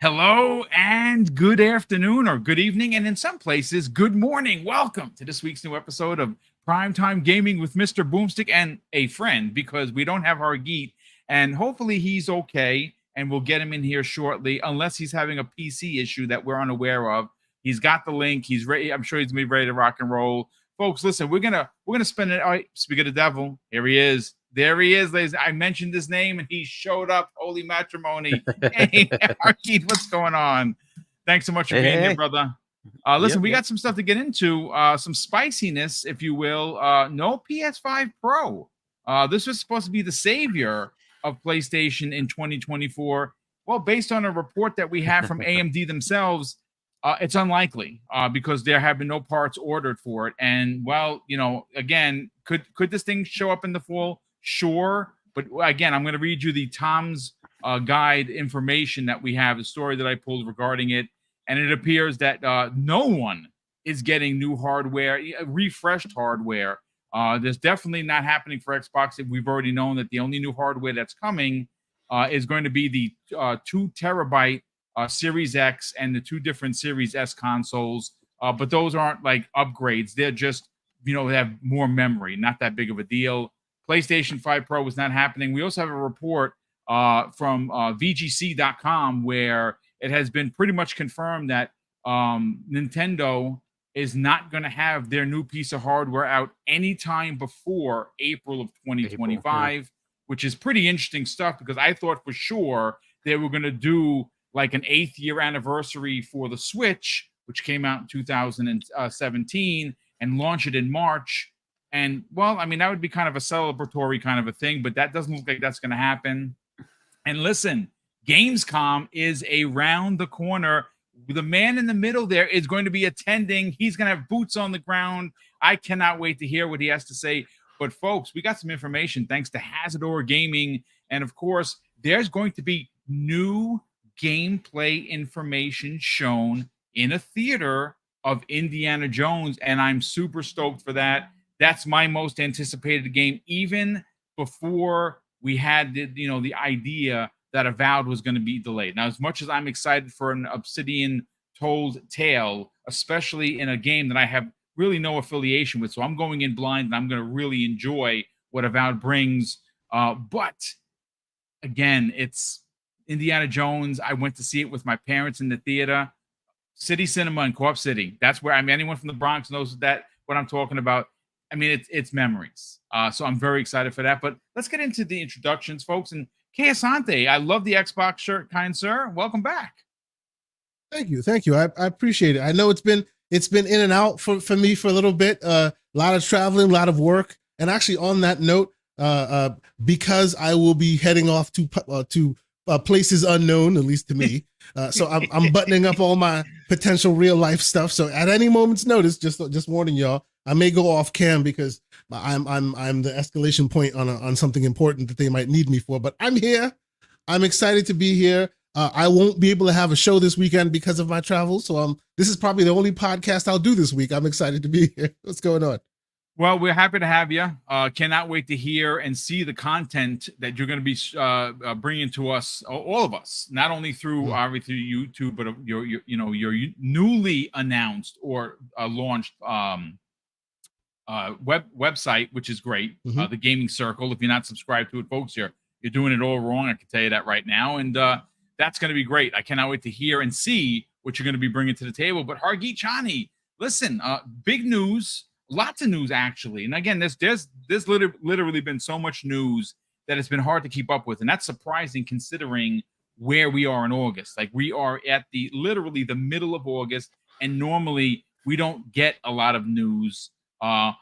Hello and good afternoon or good evening, and in some places, good morning. Welcome to this week's new episode of Primetime Gaming with Mr. BoomStick and a friend, because we don't have Hargeet, and hopefully he's okay, and we'll get him in here shortly, unless he's having a PC issue that we're unaware of. He's got the link. He's ready. I'm sure he's gonna be ready to rock and roll. Folks, listen, we're gonna spend it. All right, speak of the devil. Here he is. There he is, ladies. I mentioned his name and he showed up. Holy matrimony. Hey, Hargeet, what's going on? Thanks so much for being here, brother. Listen, we got some stuff to get into, some spiciness, if you will. No PS5 Pro. This was supposed to be the savior of PlayStation in 2024. Well, based on a report that we have from AMD themselves, it's unlikely because there have been no parts ordered for it. And, well, you know, again, could this thing show up in the fall? Sure. But again, I'm going to read you the Tom's Guide information that we have, the story that I pulled regarding it. And it appears that no one is getting new hardware, refreshed hardware. There's definitely not happening for Xbox. We've already known that the only new hardware that's coming is going to be the 2 terabyte Series X and the 2 different Series S consoles. But those aren't like upgrades. They're just, you know, they have more memory, not that big of a deal. PlayStation 5 Pro was not happening. We also have a report from VGC.com where it has been pretty much confirmed that Nintendo is not going to have their new piece of hardware out anytime before April of 2025, which is pretty interesting stuff, because I thought for sure they were going to do like an 8th year anniversary for the Switch, which came out in 2017, and launch it in March. And, well, I mean, that would be kind of a celebratory kind of a thing, but that doesn't look like that's going to happen. And listen, Gamescom is around the corner. The man in the middle there is going to be attending. He's going to have boots on the ground. I cannot wait to hear what he has to say. But, folks, we got some information thanks to Hazardor Gaming. And, of course, there's going to be new gameplay information shown in a theater of Indiana Jones, and I'm super stoked for that. That's my most anticipated game, even before we had the idea that Avowed was going to be delayed. Now, as much as I'm excited for an Obsidian told tale, especially in a game that I have really no affiliation with, so I'm going in blind and I'm going to really enjoy what Avowed brings. But again, it's Indiana Jones. I went to see it with my parents in the theater, City Cinema in Co-op City. That's where, I mean, anyone from the Bronx knows that what I'm talking about. I mean, it's memories. So I'm very excited for that. But let's get into the introductions, folks. And Kay Asante, I love the Xbox shirt, kind sir. Welcome back. Thank you. I appreciate it. I know it's been in and out for me for a little bit. A lot of traveling, a lot of work. And actually, on that note, because I will be heading off to places unknown, at least to me. So I'm buttoning up all my potential real life stuff. So at any moment's notice, just warning y'all, I may go off cam because I'm the escalation point on something important that they might need me for. But I'm here. I'm excited to be here. I won't be able to have a show this weekend because of my travels. So this is probably the only podcast I'll do this week. I'm excited to be here. What's going on? Well, we're happy to have you. Cannot wait to hear and see the content that you're going to be bringing to us, all of us, not only through obviously YouTube, but your newly announced or launched website, which is great. The Gaming Circle. If you're not subscribed to it, folks, you're doing it all wrong. I can tell you that right now, and that's going to be great. I cannot wait to hear and see what you're going to be bringing to the table. But Hargeet Chani, listen, big news. Lots of news, actually. And again, there's literally been so much news that it's been hard to keep up with. And that's surprising considering where we are in August. Like, we are at literally the middle of August, and normally we don't get a lot of news. But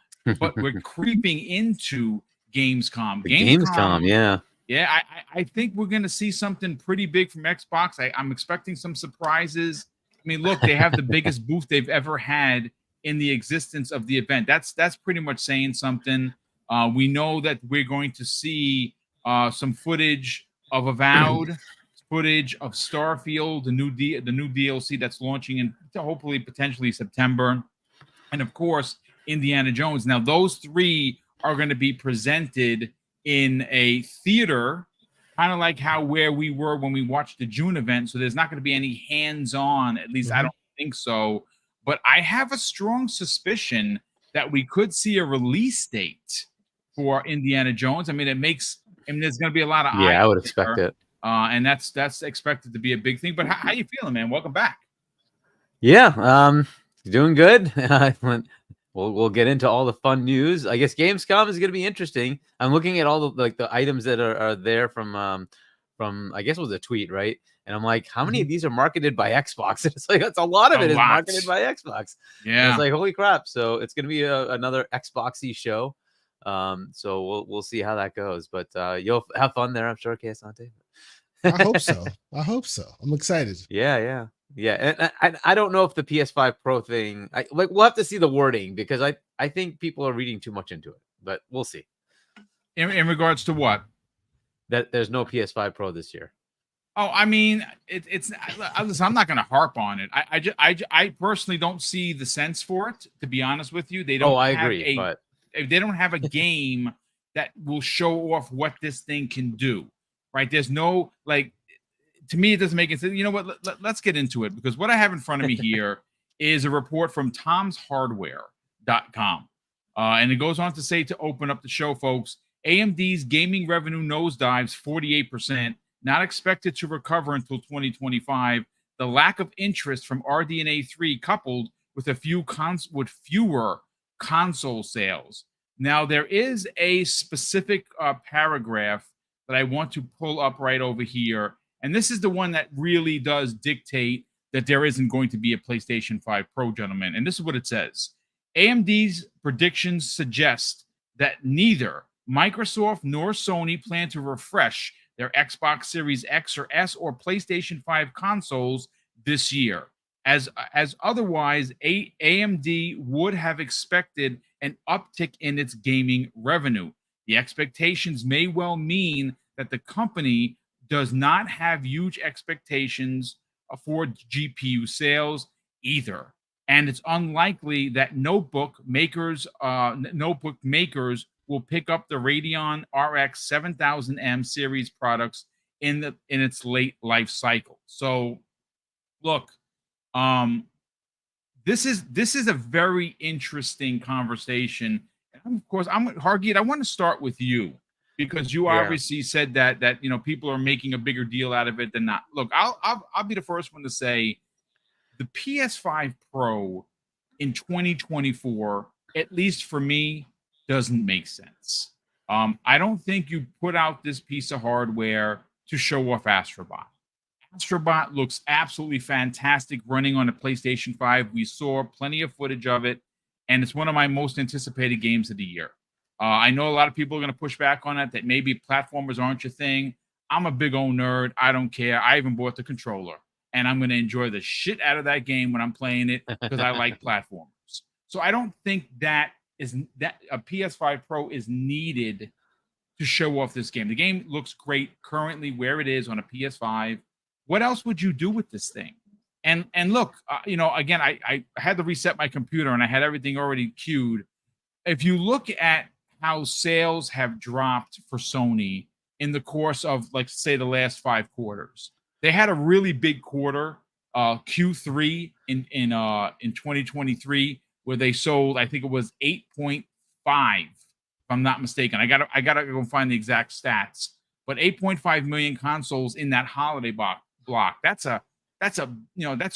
we're creeping into Gamescom. Gamescom, yeah. Yeah, I think we're going to see something pretty big from Xbox. I'm expecting some surprises. I mean, look, they have the biggest booth they've ever had in the existence of the event. That's pretty much saying something. We know that we're going to see some footage of Avowed, footage of Starfield, the new DLC that's launching in hopefully potentially September, and of course Indiana Jones. Now those three are going to be presented in a theater kind of like where we were when we watched the June event. So there's not going to be any hands-on, at least I don't think so. But I have a strong suspicion that we could see a release date for Indiana Jones. I mean, there's going to be a lot of eyes I would expect there, it. and that's expected to be a big thing. But how you feeling, man? Welcome back. Yeah, doing good. We'll get into all the fun news. I guess Gamescom is going to be interesting. I'm looking at all the items that are there from I guess it was a tweet, right? And I'm like, how many of these are marketed by Xbox? And it's like that's a lot of it is marketed by Xbox. Yeah, and it's like holy crap. So it's going to be another Xboxy show. So we'll see how that goes. But you'll have fun there, I'm sure, Asante. I hope so. I'm excited. Yeah. And I don't know if the PS5 Pro thing, we'll have to see the wording because I think people are reading too much into it, but we'll see. In regards to what? That there's no PS5 Pro this year. Oh, I mean, listen, I'm not going to harp on it. I personally don't see the sense for it, to be honest with you. They don't. Oh, I agree, but they don't have a game that will show off what this thing can do, right? There's no, like, to me, it doesn't make it sense. You know what? Let's get into it, because what I have in front of me here is a report from tomshardware.com. And it goes on to say, to open up the show, folks, AMD's gaming revenue nosedives 48%, not expected to recover until 2025. The lack of interest from RDNA 3 coupled with fewer console sales. Now, there is a specific paragraph that I want to pull up right over here. And this is the one that really does dictate that there isn't going to be a PlayStation 5 Pro, gentlemen. And this is what it says. AMD's predictions suggest that neither Microsoft nor Sony plan to refresh their Xbox Series X or S or PlayStation 5 consoles this year. As otherwise, AMD would have expected an uptick in its gaming revenue. The expectations may well mean that the company does not have huge expectations for GPU sales either. And it's unlikely that notebook makers will pick up the Radeon RX 7000M series products in its late life cycle. So, look, this is a very interesting conversation. And of course, Hargeet, I want to start with you, because you obviously said that people are making a bigger deal out of it than not. Look, I'll be the first one to say the PS5 Pro in 2024, at least for me, doesn't make sense. I don't think you put out this piece of hardware to show off Astrobot. Astrobot looks absolutely fantastic running on a PlayStation 5. We saw plenty of footage of it, and it's one of my most anticipated games of the year. I know a lot of people are going to push back on it, that maybe platformers aren't your thing. I'm a big old nerd. I don't care. I even bought the controller, and I'm going to enjoy the shit out of that game when I'm playing it, because I like platformers. So I don't think that a PS5 Pro is needed to show off this game. The game looks great currently where it is on a PS5. What else would you do with this thing? And look, again, I had to reset my computer and I had everything already queued. If you look at how sales have dropped for Sony in the course of, like, say, the last 5 quarters, they had a really big quarter, Q3 in 2023, where they sold, I think it was 8.5, if I'm not mistaken. I gotta go find the exact stats, but 8.5 million consoles in that holiday block. That's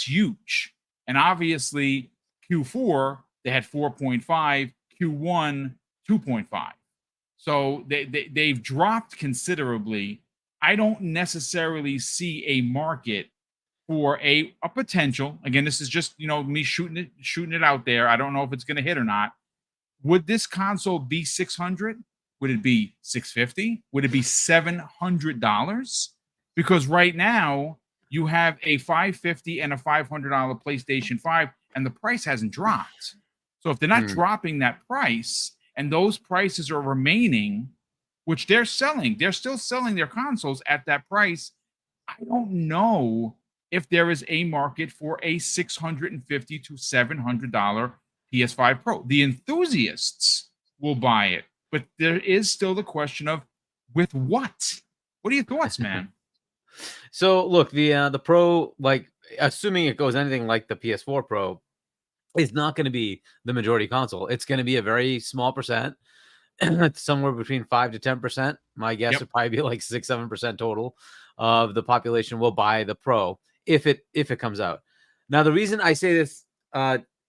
huge. And obviously Q4 they had 4.5, Q1 2.5. So they've dropped considerably. I don't necessarily see a market for a potential. Again, this is just me shooting it out there. I don't know if it's going to hit or not. Would this console be $600? Would it be $650? Would it be $700? Because right now you have a $550 and a $500 PlayStation 5, and the price hasn't dropped. So if they're not dropping that price, and those prices are remaining, which they're still selling their consoles at that price, I don't know if there is a market for a $650 to $700 PS5 Pro. The enthusiasts will buy it, but there is still the question of with what What are your thoughts, man? So look, the Pro, like assuming it goes anything like the PS4 Pro, is not going to be the majority console. It's going to be a very small percent. It's somewhere between 5 to 10%. My guess Yep. would probably be like 6-7% total of the population will buy the Pro if it comes out. Now, the reason I say this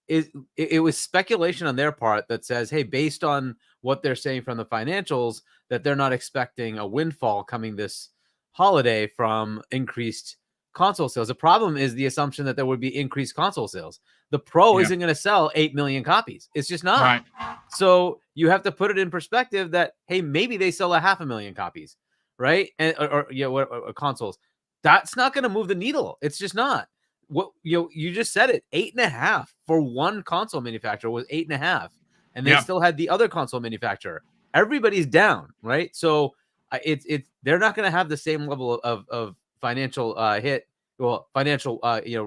is it was speculation on their part that says, hey, based on what they're saying from the financials, that they're not expecting a windfall coming this holiday from increased console sales. The problem is the assumption that there would be increased console sales. The Pro isn't going to sell 8 million copies. It's just not. Right. So you have to put it in perspective that, hey, maybe they sell 500,000 copies, right? And or consoles. That's not going to move the needle. It's just not. What you just said it. 8.5 for one console manufacturer was 8.5, and they still had the other console manufacturer. Everybody's down, right? So it's they're not going to have the same level of financial financial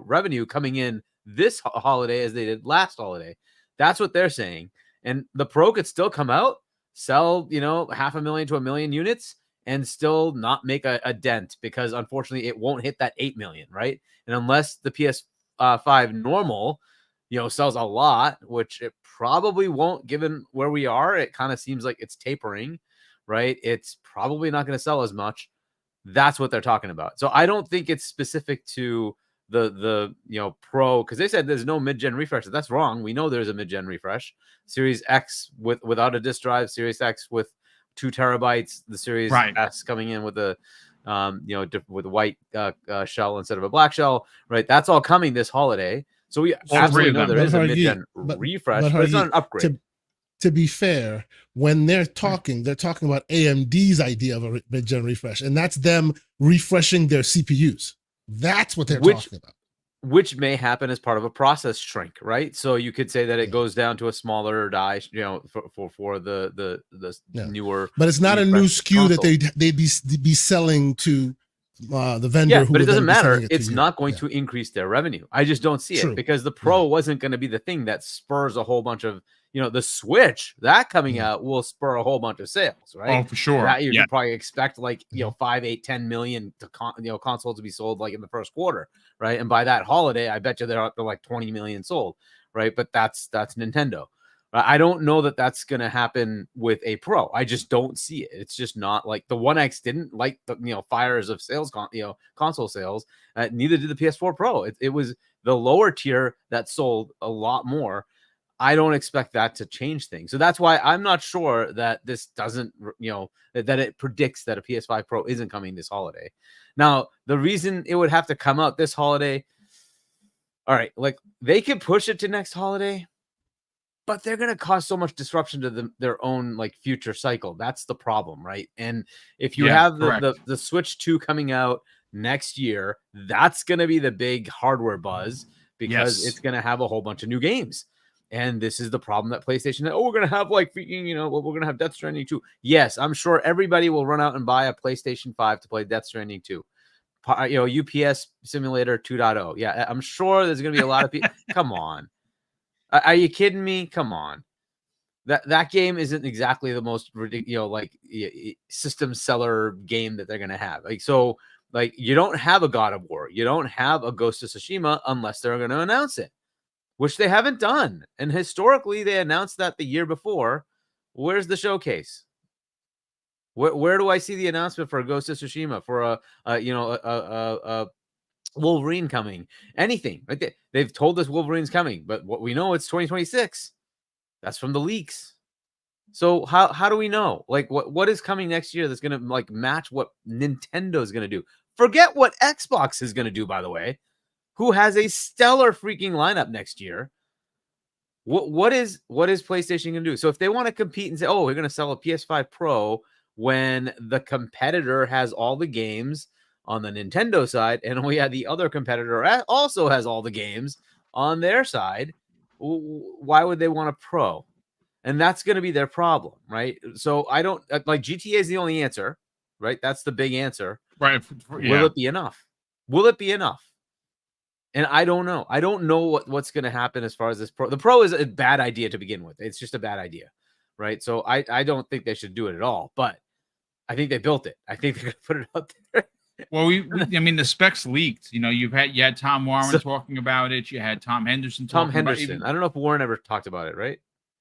revenue coming in this holiday as they did last holiday. That's what they're saying. And the Pro could still come out, sell 500,000 to 1 million units, and still not make a dent, because unfortunately it won't hit that 8 million, right? And unless the PS5 normal sells a lot, which it probably won't, given where we are, it kind of seems like it's tapering, right? It's probably not going to sell as much. That's what they're talking about. So I don't think it's specific to the Pro, because they said there's no mid-gen refresh. That's wrong. We know there's a mid-gen refresh. Series X without a disk drive, Series X with 2 terabytes, the Series S coming in with a with a white shell instead of a black shell, right? That's all coming this holiday. So we absolutely know there is a mid-gen refresh, but it's not an upgrade. To be fair, when they're talking about AMD's idea of a mid-gen refresh, and that's them refreshing their CPUs. That's what they're talking about. Which may happen as part of a process shrink, right? So you could say that it goes down to a smaller die, for the newer. But it's not a new SKU console that they'd be selling to the vendor. Yeah, but it doesn't matter. It's not going to increase their revenue. I just don't see it, because the Pro wasn't going to be the thing that spurs a whole bunch of, the Switch that coming out will spur a whole bunch of sales, right? Oh, for sure. That you could probably expect 5, 8, 10 million consoles to be sold in the first quarter, right? And by that holiday, I bet you they're up to 20 million sold, right? But that's Nintendo. I don't know that that's going to happen with a Pro. I just don't see it. It's just not like the One X didn't like the fires of sales, console sales. Neither did the PS4 Pro. It was the lower tier that sold a lot more. I don't expect that to change things. So that's why I'm not sure that this doesn't, that it predicts that a PS5 Pro isn't coming this holiday. Now, the reason it would have to come out this holiday, all right, they could push it to next holiday, but they're going to cause so much disruption to their own future cycle. That's the problem, right? And if you have the Switch 2 coming out next year, that's going to be the big hardware buzz, because it's going to have a whole bunch of new games. And this is the problem that PlayStation, we're going to have we're going to have Death Stranding 2. Yes, I'm sure everybody will run out and buy a PlayStation 5 to play Death Stranding 2. UPS Simulator 2.0. Yeah, I'm sure there's going to be a lot of people. Come on. Are you kidding me? Come on. That game isn't exactly the most ridiculous, system seller game that they're going to have. You don't have a God of War. You don't have a Ghost of Tsushima unless they're going to announce it, which they haven't done. And historically, they announced that the year before. Where's the showcase? Where do I see the announcement for Ghost of Tsushima, for a Wolverine coming? Anything? Right? They've told us Wolverine's coming, but what we know, it's 2026. That's from the leaks. So how do we know? What is coming next year that's going to match what Nintendo is going to do? Forget what Xbox is going to do, by the way, who has a stellar freaking lineup next year. What is PlayStation going to do? So if they want to compete and say, oh, we're going to sell a PS5 Pro when the competitor has all the games on the Nintendo side, and we had the other competitor also has all the games on their side, why would they want a Pro? And that's going to be their problem, right? So I don't GTA is the only answer, right? That's the big answer, right? Will it be enough? Will it be enough? And I don't know. I don't know what's going to happen as far as this Pro. The Pro is a bad idea to begin with. It's just a bad idea, right? So I don't think they should do it at all. But I think they built it. I think they're gonna put it up there. Well, I mean, the specs leaked. You know, you had Tom Warren talking about it. You had Tom Henderson Tom talking about it. Henderson. I don't know if Warren ever talked about it, right?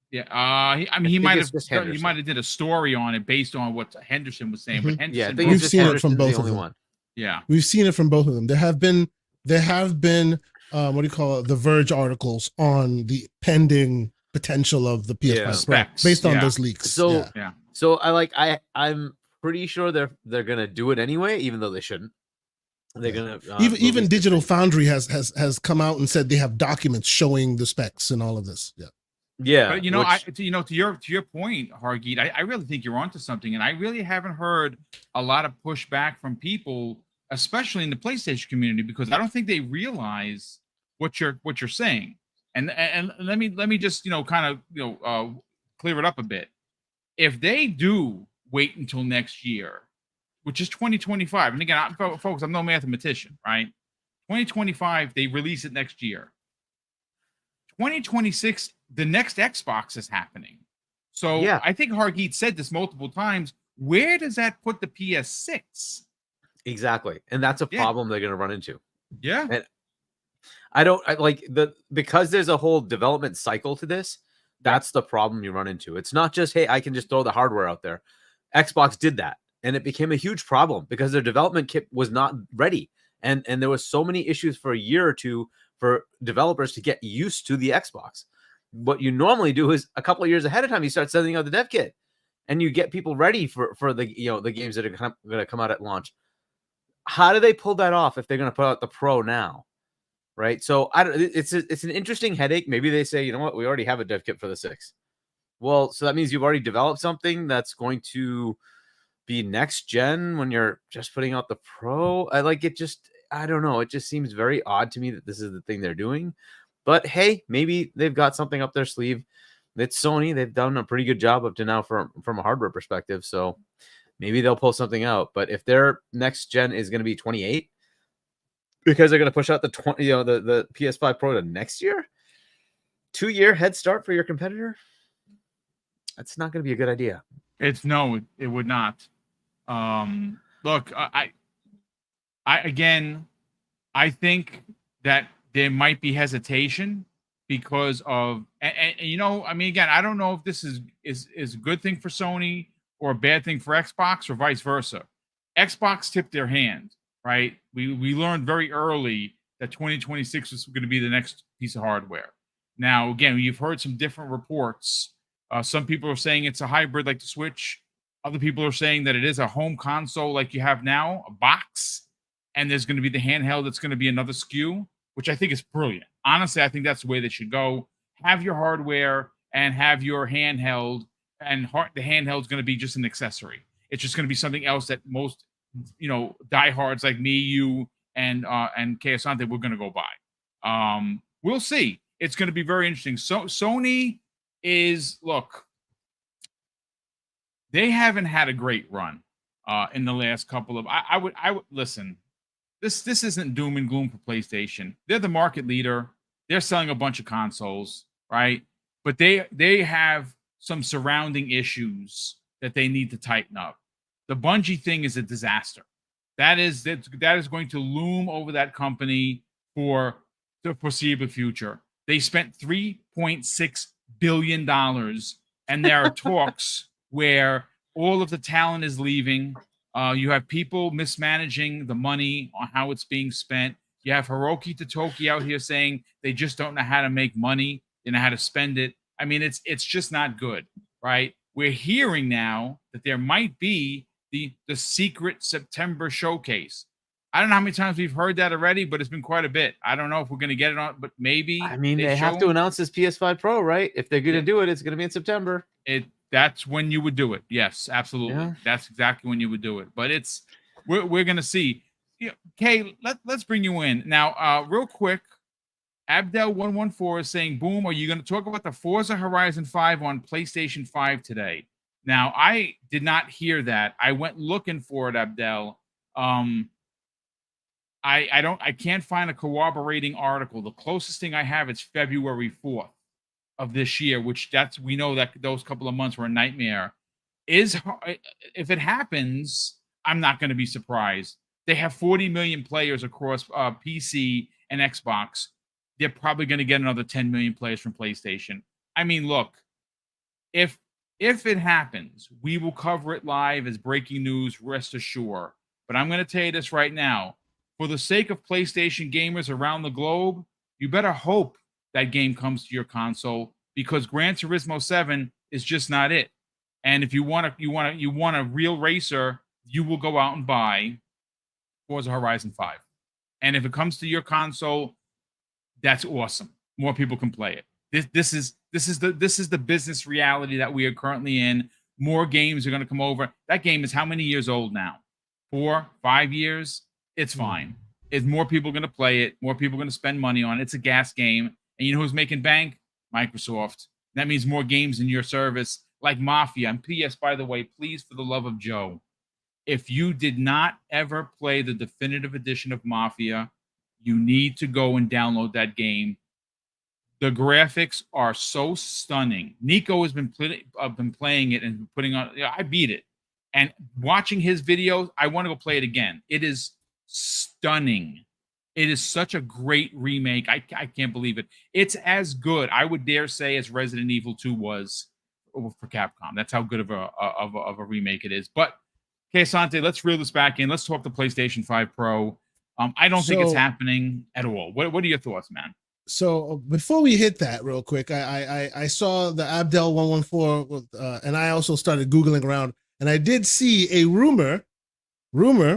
Yeah, I mean, he think might it's have just he Henderson. might have did a story on it based on what Henderson was saying. But Henderson, Yeah, I think We've it's just seen it from Henderson's both the of only them. one. yeah, We've seen it from both of them. There have been what do you call it? The Verge articles on the pending potential of the PS5 Pro specs, based on yeah. those leaks. So yeah. So I'm pretty sure they're gonna do it anyway, even though they shouldn't. They're gonna even Digital Foundry has come out and said they have documents showing the specs and all of this. Yeah. Yeah, But you know, to your point, Hargeet, I really think you're onto something, and I really haven't heard a lot of pushback from people, especially in the PlayStation community, because I don't think they realize what you're saying. And let me just kind of clear it up a bit. If they do wait until next year, which is 2025, and again, folks, I'm no mathematician, right? 2025, they release it next year. 2026, the next Xbox is happening. So Yeah. I think Hargeet said this multiple times. Where does that put the PS6? Exactly, and that's a problem they're gonna run into. Yeah. And because there's a whole development cycle to this. That's the problem you run into. It's not just, hey, I can just throw the hardware out there. Xbox did that, and it became a huge problem because their development kit was not ready, and there was so many issues for a year or two for developers to get used to the Xbox. What you normally do is a couple of years ahead of time, you start sending out the dev kit, and you get people ready for the games that are going to come out at launch. How do they pull that off if they're going to put out the Pro now? Right. So it's an interesting headache. Maybe they say, you know what, we already have a dev kit for the 6. Well, so that means you've already developed something that's going to be next gen when you're just putting out the Pro. I don't know. It just seems very odd to me that this is the thing they're doing. But hey, maybe they've got something up their sleeve. It's Sony. They've done a pretty good job up to now from a hardware perspective. So maybe they'll pull something out. But if their next gen is going to be 28, because they're going to push out the PS5 Pro to next year, 2-year head start for your competitor. That's not going to be a good idea. It would not. Look, I think that there might be hesitation because of, and I mean, again, I don't know if this is a good thing for Sony or a bad thing for Xbox or vice versa. Xbox tipped their hand. Right, we learned very early that 2026 was going to be the next piece of hardware. Now, again, you've heard some different reports. Some people are saying it's a hybrid like the Switch. Other people are saying that it is a home console like you have now, a box, and there's going to be the handheld that's going to be another SKU, which I think is brilliant. Honestly, I think that's the way they should go. Have your hardware and have your handheld, and the handheld is going to be just an accessory. It's just going to be something else that most diehards like me, you, and Kayasante, we're going to go buy. We'll see. It's going to be very interesting. So Sony they haven't had a great run in the last couple of. I would listen. This isn't doom and gloom for PlayStation. They're the market leader. They're selling a bunch of consoles, right? But they have some surrounding issues that they need to tighten up. The Bungie thing is a disaster. That is going to loom over that company for the foreseeable future. They spent $3.6 billion, and there are talks where all of the talent is leaving. You have people mismanaging the money on how it's being spent. You have Hiroki Totoki out here saying they just don't know how to make money, they know how to spend it. I mean, it's just not good, right? We're hearing now that there might be the secret September showcase. I don't know how many times we've heard that already, but it's been quite a bit. I don't know if we're going to get it on, but maybe. I mean, they have to announce this PS5 Pro, right? If they're going to do it, it's going to be in September. That's when you would do it. Yes, absolutely. Yeah. That's exactly when you would do it. But we're going to see. Kay, let's bring you in now. Real quick, Abdel114 is saying, "Boom, are you going to talk about the Forza Horizon 5 on PlayStation 5 today?" Now, I did not hear that. I went looking for it, Abdel. I can't find a corroborating article. The closest thing I have is February 4th of this year, which we know that those couple of months were a nightmare. if it happens, I'm not going to be surprised. They have 40 million players across PC and Xbox. They're probably going to get another 10 million players from PlayStation. I mean, look, if it happens, we will cover it live as breaking news, rest assured. But I'm going to tell you this right now. For the sake of PlayStation gamers around the globe, you better hope that game comes to your console, because Gran Turismo 7 is just not it. And if you want a real racer, you will go out and buy Forza Horizon 5. And if it comes to your console, that's awesome. More people can play it. This is the business reality that we are currently in. More games are going to come over. That game is how many years old now? 4, 5 years? It's fine. If more people are going to play it, more people are going to spend money on it. It's a gas game. And you know who's making bank? Microsoft. That means more games in your service, like Mafia. And P.S., by the way, please, for the love of Joe, if you did not ever play the definitive edition of Mafia, you need to go and download that game. The graphics are so stunning. Nico has been playing it and putting on. I beat it, and watching his videos, I want to go play it again. It is stunning. It is such a great remake. I can't believe it. It's as good, I would dare say, as Resident Evil 2 was for Capcom. That's how good of a remake it is. But okay, Asante, let's reel this back in. Let's talk the PlayStation 5 Pro. I don't think it's happening at all. What are your thoughts, man? So before we hit that real quick, I saw the Abdel 114, and I also started Googling around, and I did see a rumor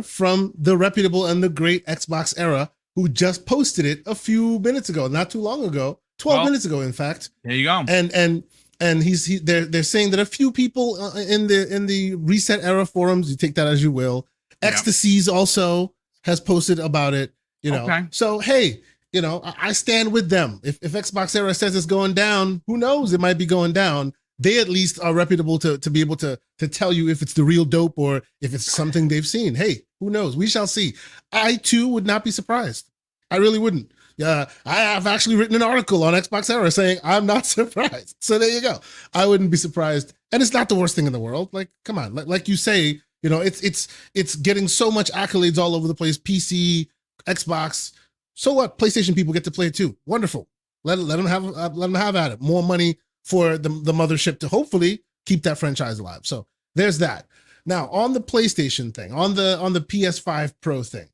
from the reputable and the great Xbox era, who just posted it a few minutes ago, not too long ago, 12 minutes ago, in fact. There you go. And they're saying that a few people in the Reset era forums, you take that as you will, Ecstasies also has posted about it, you know. Okay. So hey, you know, I stand with them. If Xbox era says it's going down, who knows? It might be going down. They at least are reputable to be able to tell you if it's the real dope or if it's something they've seen. Hey, who knows? We shall see. I too would not be surprised. I really wouldn't. I have actually written an article on Xbox Era saying I'm not surprised. So there you go. I wouldn't be surprised, and it's not the worst thing in the world. Like, come on, like you say, you know, it's getting so much accolades all over the place. PC, Xbox. So what? PlayStation people get to play it too. Wonderful. Let them have at it. More money for the mothership to hopefully keep that franchise alive. So there's that. Now on the PlayStation thing, on the PS5 Pro thing,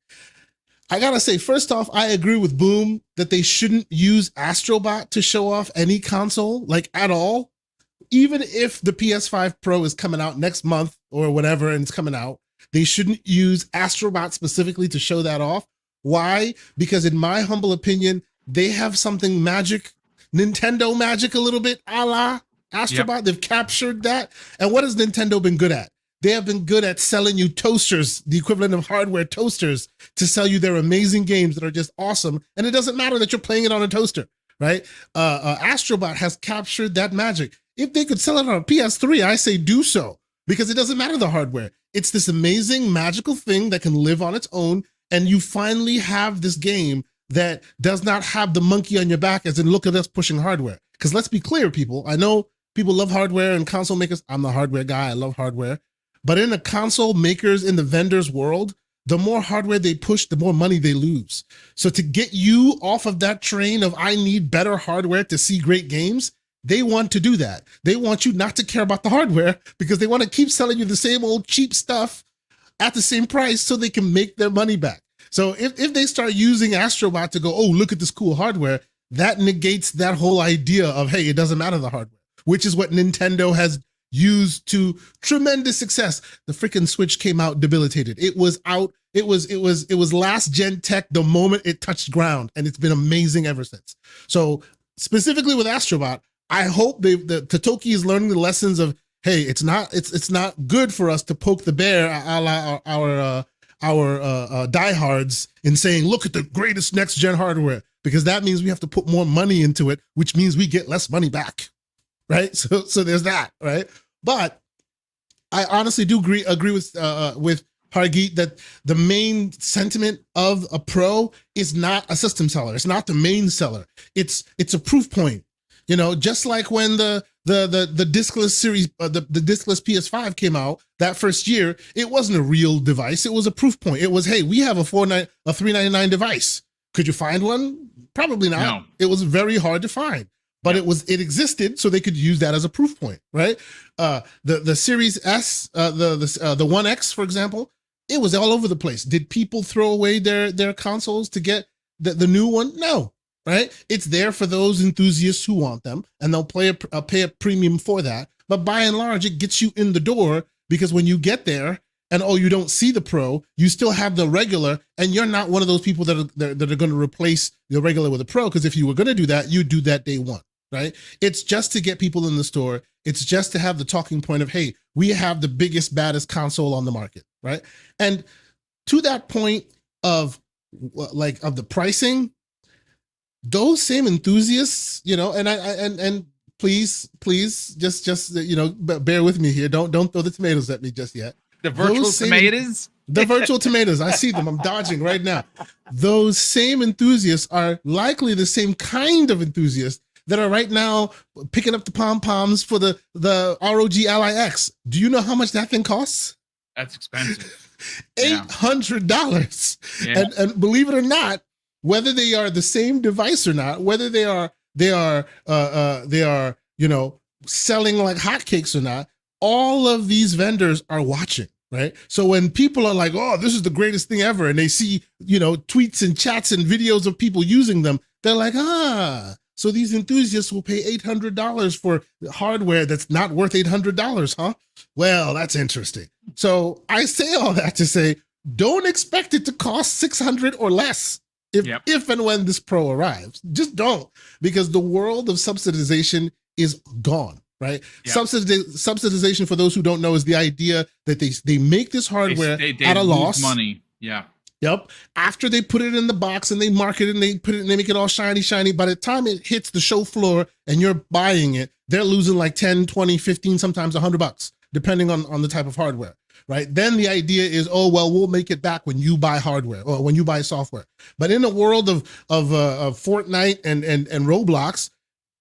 I gotta say, first off, I agree with Boom that they shouldn't use Astrobot to show off any console, like at all. Even if the PS5 Pro is coming out next month or whatever and it's coming out, they shouldn't use Astrobot specifically to show that off. Why? Because in my humble opinion, they have something magic, Nintendo magic a little bit, a la Astrobot. Yep. They've captured that. And what has Nintendo been good at? They have been good at selling you toasters, the equivalent of hardware toasters, to sell you their amazing games that are just awesome. And it doesn't matter that you're playing it on a toaster, right? Astrobot has captured that magic. If they could sell it on a PS3, I say do so, because it doesn't matter the hardware. It's this amazing magical thing that can live on its own. And you finally have this game that does not have the monkey on your back as in, look at us pushing hardware. Because let's be clear, people. I know people love hardware and console makers. I'm the hardware guy. I love hardware. But in the console makers, in the vendors world, the more hardware they push, the more money they lose. So to get you off of that train of I need better hardware to see great games, they want to do that. They want you not to care about the hardware because they want to keep selling you the same old cheap stuff at the same price so they can make their money back. So if they start using Astrobot to go, oh, look at this cool hardware, that negates that whole idea of, hey, it doesn't matter the hardware, which is what Nintendo has used to tremendous success. The freaking Switch came out debilitated. It was out. It was last gen tech the moment it touched ground, and it's been amazing ever since. So specifically with Astrobot, I hope the Totoki is learning the lessons of, hey, it's not good for us to poke the bear a la our diehards in saying, look at the greatest next gen hardware, because that means we have to put more money into it, which means we get less money back. Right. So there's that. Right. But I honestly do agree with Hargeet that the main sentiment of a pro is not a system seller. It's not the main seller. It's a proof point. You know, just like when the the discless series, the discless PS5 came out that first year, it wasn't a real device. It was a proof point. It was, hey, we have a $399 device. Could you find one? Probably not. No. It was very hard to find, but it existed, so they could use that as a proof point, right? The Series S, the One X, for example, it was all over the place. Did people throw away their consoles to get the new one? No. Right? It's there for those enthusiasts who want them, and they'll pay a premium for that. But by and large, it gets you in the door, because when you get there and you don't see the Pro, you still have the regular, and you're not one of those people that are going to replace the regular with a Pro, because if you were going to do that, you'd do that day one, right? It's just to get people in the store. It's just to have the talking point of, hey, we have the biggest, baddest console on the market, right? And to that point of the pricing, those same enthusiasts, and please just bear with me here. Don't throw the tomatoes at me just yet. The virtual tomatoes? The virtual tomatoes. I see them. I'm dodging right now. Those same enthusiasts are likely the same kind of enthusiasts that are right now picking up the pom-poms for the ROG Ally X. Do you know how much that thing costs? That's expensive. $800. Yeah. And believe it or not, whether they are the same device or not, whether they are selling like hotcakes or not, all of these vendors are watching, right? So when people are like, "Oh, this is the greatest thing ever," and they see tweets and chats and videos of people using them, they're like, so these enthusiasts will pay $800 for hardware that's not worth $800, huh? Well, that's interesting. So I say all that to say, don't expect it to cost $600 or less. If and when this Pro arrives, just don't, because the world of subsidization is gone, right? Yep. Subsidization, for those who don't know, is the idea that they make this hardware they at a loss. Money, yeah. Yep. After they put it in the box and they market it and they put it and they make it all shiny, by the time it hits the show floor and you're buying it, they're losing like 10, 20, 15, sometimes $100, depending on the type of hardware. Right? Then the idea is, we'll make it back when you buy hardware or when you buy software. But in the world of Fortnite and Roblox,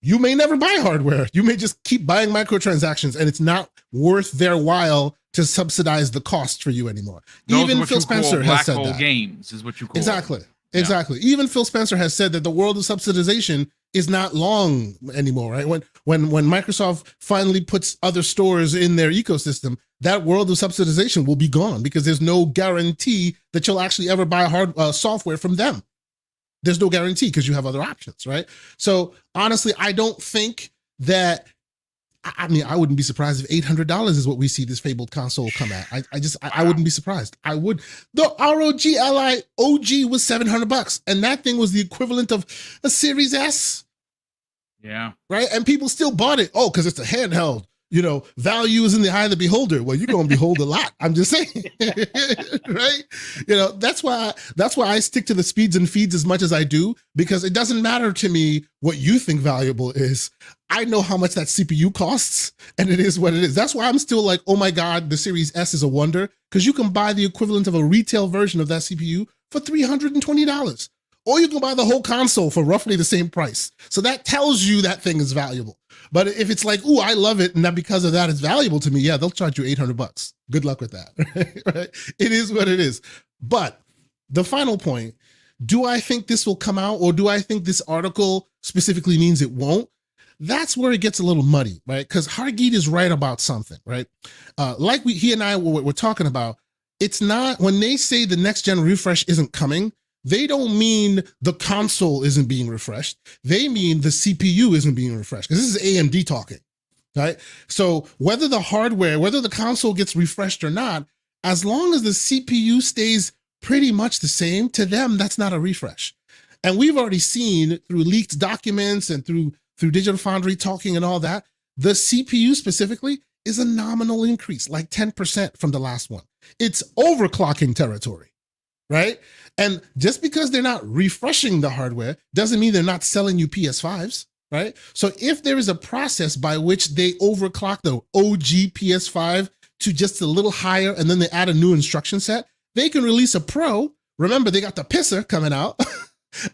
you may never buy hardware. You may just keep buying microtransactions, and it's not worth their while to subsidize the cost for you anymore. Even Phil Spencer has said that. Games is what you call exactly. It. Exactly. Even Phil Spencer has said that the world of subsidization is not long anymore, right? When Microsoft finally puts other stores in their ecosystem, that world of subsidization will be gone, because there's no guarantee that you'll actually ever buy software from them. There's no guarantee, because you have other options, right? So honestly, I don't think that. I mean, I wouldn't be surprised if $800 is what we see this fabled console come at. I wouldn't be surprised. I would. The ROG Ally OG was $700, and that thing was the equivalent of a Series S. Yeah. Right. And people still bought it. Oh, because it's a handheld. Value is in the eye of the beholder. Well, you're going to behold a lot. I'm just saying, right? That's why I stick to the speeds and feeds as much as I do, because it doesn't matter to me what you think valuable is. I know how much that CPU costs, and it is what it is. That's why I'm still like, oh my God, the Series S is a wonder, because you can buy the equivalent of a retail version of that CPU for $320. Or you can buy the whole console for roughly the same price. So that tells you that thing is valuable. But if it's like, I love it, and that because of that it's valuable to me, yeah, they'll charge you $800. Good luck with that. Right? It is what it is. But the final point, do I think this will come out, or do I think this article specifically means it won't? That's where it gets a little muddy, right? Because Hargeet is right about something, right? Like he and I were talking about, it's not, when they say the next gen refresh isn't coming, they don't mean the console isn't being refreshed. They mean the CPU isn't being refreshed, because this is AMD talking, right? So whether the console gets refreshed or not, as long as the CPU stays pretty much the same, to them, that's not a refresh. And we've already seen through leaked documents and through Digital Foundry talking and all that, the CPU specifically is a nominal increase, like 10% from the last one. It's overclocking territory, right? And just because they're not refreshing the hardware doesn't mean they're not selling you PS5s, right? So if there is a process by which they overclock the OG PS5 to just a little higher, and then they add a new instruction set, they can release a Pro. Remember, they got the pisser coming out.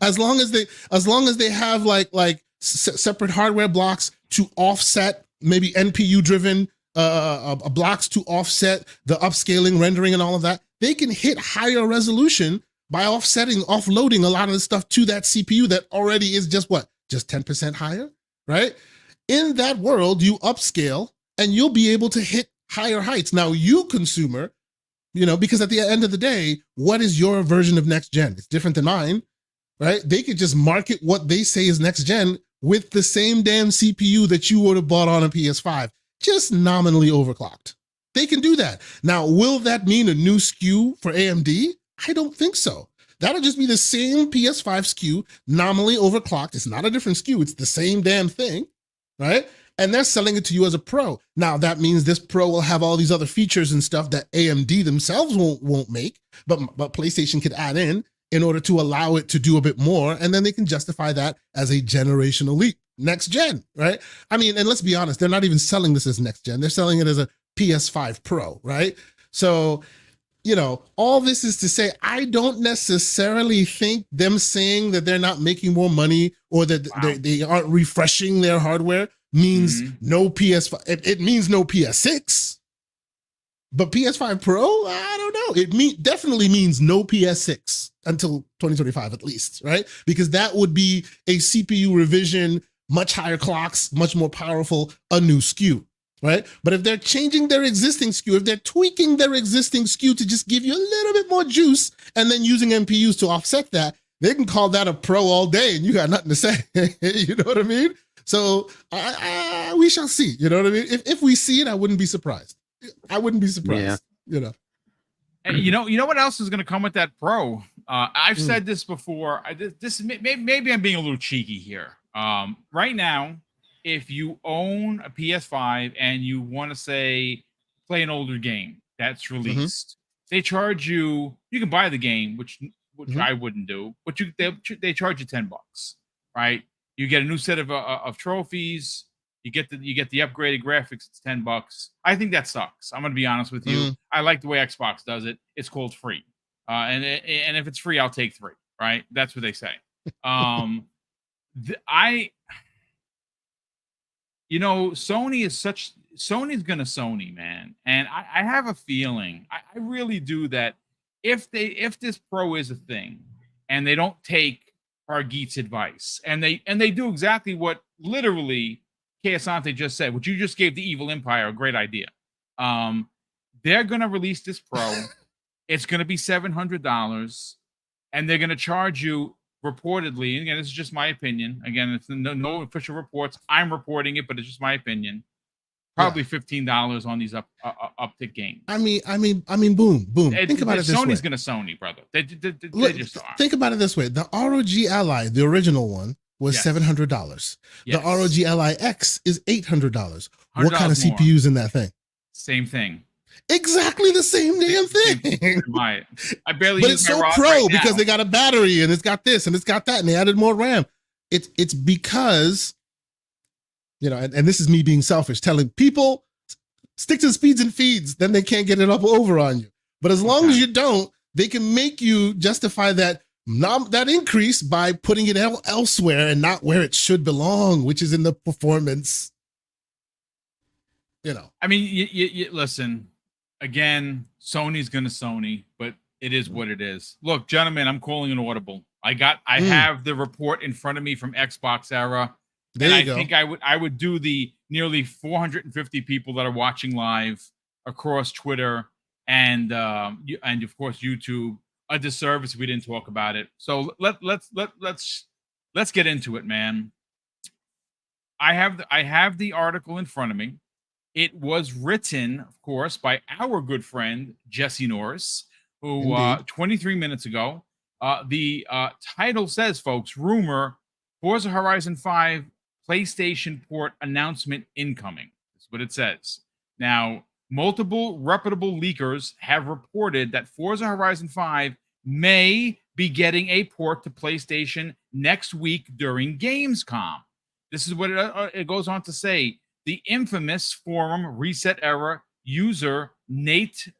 as long as they have like separate hardware blocks to offset maybe NPU driven blocks to offset the upscaling, rendering, and all of that. They can hit higher resolution by offloading a lot of the stuff to that CPU that already is just 10% higher, right? In that world, you upscale and you'll be able to hit higher heights. Now, you consumer, because at the end of the day, what is your version of next gen? It's different than mine, right? They could just market what they say is next gen with the same damn CPU that you would have bought on a PS5, just nominally overclocked. They can do that. Now, will that mean a new SKU for AMD? I don't think so. That'll just be the same PS5 SKU, nominally overclocked. It's not a different SKU. It's the same damn thing, right? And they're selling it to you as a Pro. Now, that means this Pro will have all these other features and stuff that AMD themselves won't make, but PlayStation could add in order to allow it to do a bit more, and then they can justify that as a generational leap. Next gen, right? I mean, and let's be honest, they're not even selling this as next gen. They're selling it as a PS5 Pro, right? So, all this is to say, I don't necessarily think them saying that they're not making more money or that they aren't refreshing their hardware means no PS5. It means no PS6, but PS5 Pro, I don't know. It definitely means no PS6 until 2025 at least, right? Because that would be a CPU revision, much higher clocks, much more powerful, a new SKU. Right? But if they're changing their existing SKU, if they're tweaking their existing SKU to just give you a little bit more juice and then using NPUs to offset that, they can call that a Pro all day and you got nothing to say. You know what I mean? So we shall see. You know what I mean? If we see it, I wouldn't be surprised. I wouldn't be surprised. Yeah. And you know what else is going to come with that Pro? I've said this before. Maybe I'm being a little cheeky here. Right now, if you own a PS5 and you want to say play an older game that's released, they charge you. You can buy the game, which I wouldn't do, but they charge you $10, right? You get a new set of trophies. You get the upgraded graphics. It's $10. I think that sucks. I'm gonna be honest with you. I like the way Xbox does it. It's called free, and if it's free, I'll take 3. Right? That's what they say. Sony's gonna Sony, man, and I have a feeling, I really do, that if this Pro is a thing and they don't take Hargeet's advice and they do exactly what literally Asante just said, which you just gave the Evil Empire a great idea. They're gonna release this Pro. It's gonna be $700, and they're gonna charge you, reportedly, again, this is just my opinion. Again, it's no official reports. I'm reporting it, but it's just my opinion. Probably $15 on these uptick games. I mean, boom. Think about it this way. Sony's gonna Sony, brother. They just are. Think about it this way. The ROG Ally, the original one, was $700. Yes. The ROG Ally X is $800. What kind of CPU's in that thing? Same thing. Exactly the same damn thing. I barely. But it's so Pro because they got a battery and it's got this and it's got that and they added more RAM. It's because, and this is me being selfish, telling people stick to speeds and feeds, then they can't get it up over on you. But as long as you don't, they can make you justify that increase by putting it elsewhere and not where it should belong, which is in the performance. I mean, you listen. Again, Sony's gonna Sony, but it is what it is. Look, gentlemen, I'm calling an audible. I have the report in front of me from Xbox Era. I think I would do the nearly 450 people that are watching live across Twitter and of course YouTube a disservice if we didn't talk about it. So let's get into it, man. I have the article in front of me. It was written, of course, by our good friend Jesse Norris, who 23 minutes ago. The title says, folks, rumor Forza Horizon 5 PlayStation port announcement incoming. That's what it says. Now, multiple reputable leakers have reported that Forza Horizon 5 may be getting a port to PlayStation next week during Gamescom. This is what it goes on to say. The infamous forum Reset Era user Nate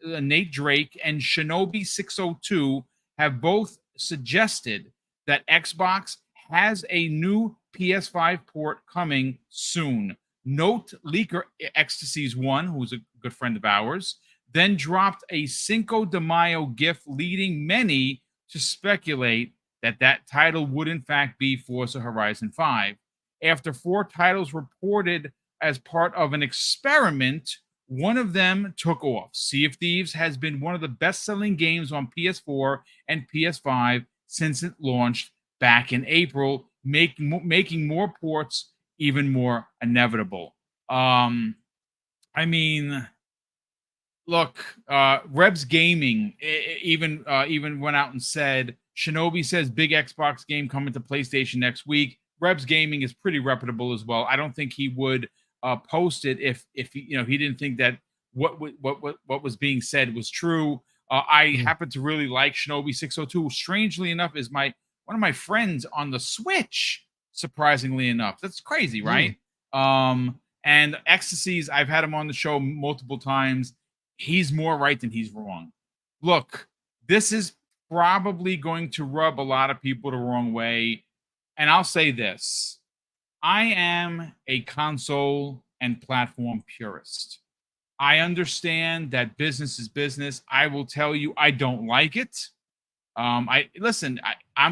Drake and Shinobi602 have both suggested that Xbox has a new PS5 port coming soon. Note leaker Ecstasies 1, who's a good friend of ours, then dropped a Cinco de Mayo GIF, leading many to speculate that that title would in fact be Forza Horizon 5. After 4 titles reported as part of an experiment, one of them took off. Sea of Thieves has been one of the best-selling games on PS4 and PS5 since it launched back in April, making more ports even more inevitable. I mean, look, Rebs Gaming even went out and said, Shinobi says big Xbox game coming to PlayStation next week. Rebs Gaming is pretty reputable as well. I don't think he would post it if he didn't think that what was being said was true. I happen to really like Shinobi 602. Strangely enough, is one of my friends on the Switch. Surprisingly enough, that's crazy, right? And Ecstasies, I've had him on the show multiple times. He's more right than he's wrong. Look, this is probably going to rub a lot of people the wrong way. And I'll say this. I am a console and platform purist. I understand that business is business. I will tell you, I don't like it. I'm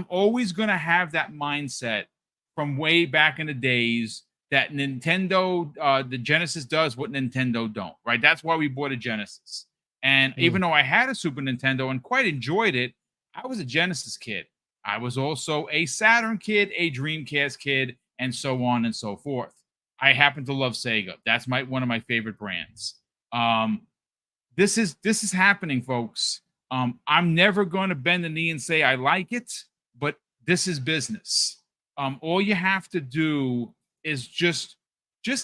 always going to have that mindset from way back in the days that Nintendo, the Genesis does what Nintendo don't, right? That's why we bought a Genesis. And even though I had a Super Nintendo and quite enjoyed it, I was a Genesis kid. I was also a Saturn kid, a Dreamcast kid, and so on and so forth. I happen to love Sega. That's one of my favorite brands. This is happening, folks. I'm never going to bend the knee and say I like it, but this is business. All you have to do is just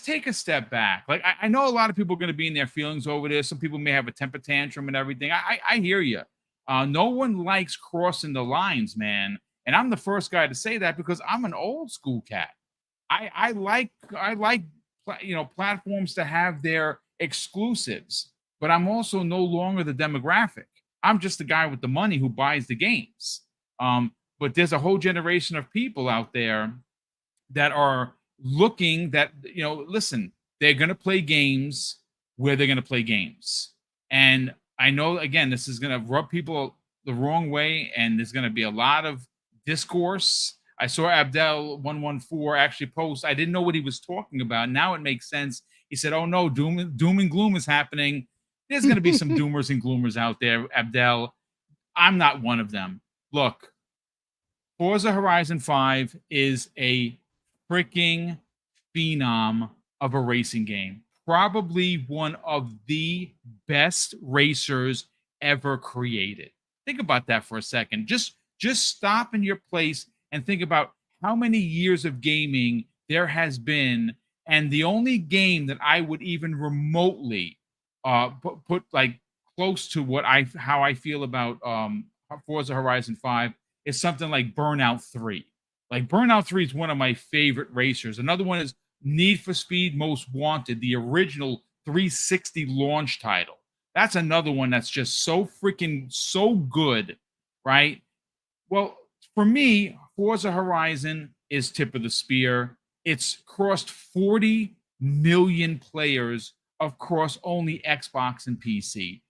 take a step back. Like I know a lot of people are going to be in their feelings over this. Some people may have a temper tantrum and everything. I hear you. No one likes crossing the lines, man. And I'm the first guy to say that because I'm an old school cat. I like platforms to have their exclusives, but I'm also no longer the demographic. I'm just the guy with the money who buys the games. But there's a whole generation of people out there that are looking that, listen, they're going to play games where they're going to play games. And I know, again, this is going to rub people the wrong way, and there's going to be a lot of discourse. I saw Abdel114 actually post. I didn't know what he was talking about. Now it makes sense. He said, oh, no, doom and gloom is happening. There's going to be some doomers and gloomers out there, Abdel. I'm not one of them. Look, Forza Horizon 5 is a freaking phenom of a racing game. Probably one of the best racers ever created. Think about that for a second. Just stop in your place and think about how many years of gaming there has been. And the only game that I would even remotely put like close to how I feel about Forza Horizon 5 is something like Burnout 3. Like Burnout 3 is one of my favorite racers. Another one is Need for Speed Most Wanted, the original 360 launch title. That's another one that's just so good, right? Well, for me, Forza Horizon is tip of the spear. It's crossed 40 million players across only Xbox and PC.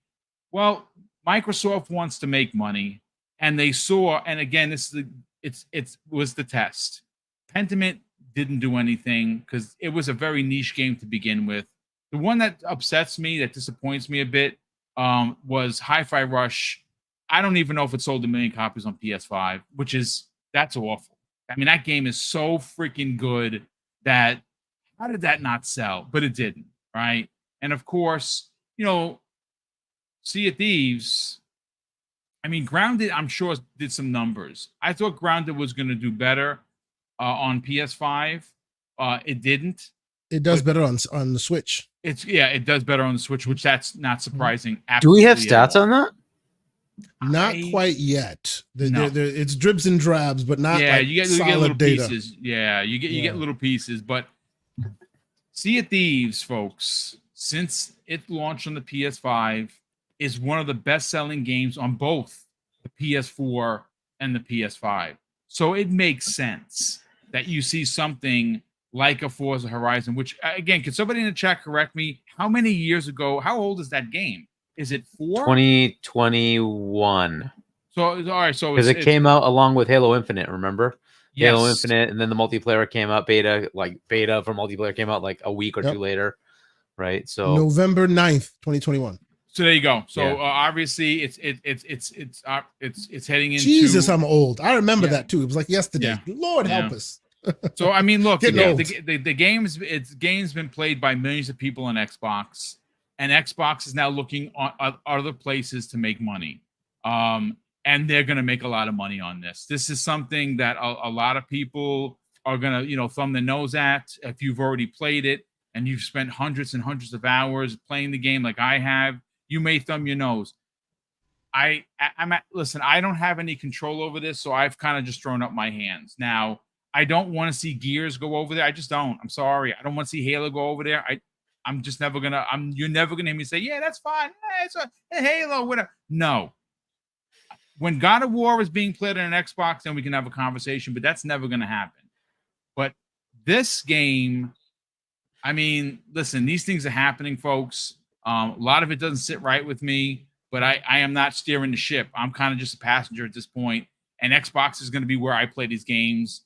Well, Microsoft wants to make money, and they saw, and again, it was the test. Pentiment didn't do anything because it was a very niche game to begin with. The one that upsets me, that disappoints me a bit, was Hi-Fi Rush. I don't even know if it sold 1 million copies on PS5, that's awful. I mean, that game is so freaking good that how did that not sell? But it didn't, right? And of course, Sea of Thieves, I mean, Grounded, I'm sure, did some numbers. I thought Grounded was going to do better on PS5. It didn't. It does better on the Switch. It does better on the Switch, which that's not surprising. Do we have stats on that? Not quite yet. No. It's dribs and drabs, but not you get little data. pieces. Yeah, you get little pieces. But Sea of Thieves, folks, since it launched on the PS5, is one of the best-selling games on both the PS4 and the PS5. So it makes sense that you see something like a Forza Horizon, which again, can somebody in the chat correct me? How many years ago? How old is that game? Is it 4? 2021. So all right, so Because it came out along with Halo Infinite, remember? Yes. Halo Infinite, and then the multiplayer came out, beta for multiplayer came out like a week or two later, right? So November 9th, 2021. So there you go. So Yeah. Obviously it's heading into. Jesus, I'm old. I remember that too. It was like yesterday. Lord help us. So I mean, look, Getting old. the game's been played by millions of people on Xbox, and Xbox is now looking at other places to make money. And they're going to make a lot of money on this. This is something that a lot of people are going to, thumb their nose at if you've already played it and you've spent hundreds and hundreds of hours playing the game like I have. You may thumb your nose. Listen, I don't have any control over this, so I've kind of just thrown up my hands. Now, I don't want to see Gears go over there. I just don't. I'm sorry. I don't want to see Halo go over there. I'm just never gonna. You're never gonna hear me say, "Yeah, that's fine. It's a Halo, whatever." No. When God of War is being played on an Xbox, then we can have a conversation. But that's never gonna happen. But this game, I mean, listen, these things are happening, folks. A lot of it doesn't sit right with me, but I am not steering the ship. I'm kind of just a passenger at this point, and Xbox is going to be where I play these games.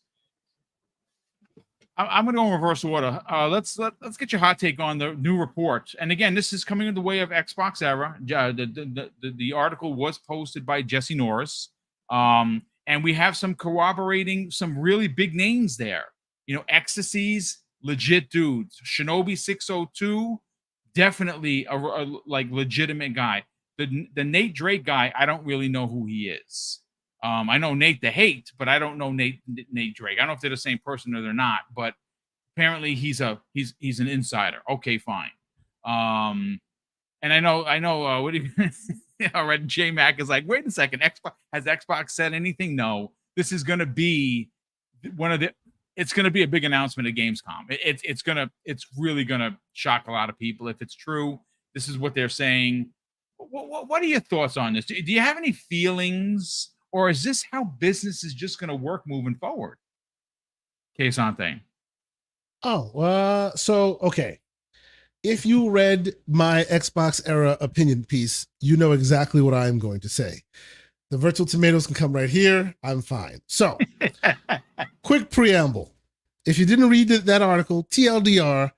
I'm going to go in reverse order. Let's get your hot take on the new report. And again, this is coming in the way of Xbox era. The article was posted by Jesse Norris, and we have some corroborating some really big names there. Ecstasy's legit dudes. Shinobi 602, definitely a like legitimate guy. The Nate Drake guy, I don't really know who he is. I know Nate the Hate, but I don't know Nate Drake. I don't know if they're the same person or they're not, but apparently he's an insider. Okay, fine. And I know. What do you? All right, J Mac is like, wait a second. Has Xbox said anything? No. This is going to be it's going to be a big announcement at Gamescom. It's really going to shock a lot of people if it's true. This is what they're saying. What are your thoughts on this? Do you have any feelings? Or is this how business is just going to work moving forward? Case on thing. Oh, so, okay. If you read my Xbox era opinion piece, you know exactly what I'm going to say. The virtual tomatoes can come right here. I'm fine. So, quick preamble. If you didn't read that article, TLDR,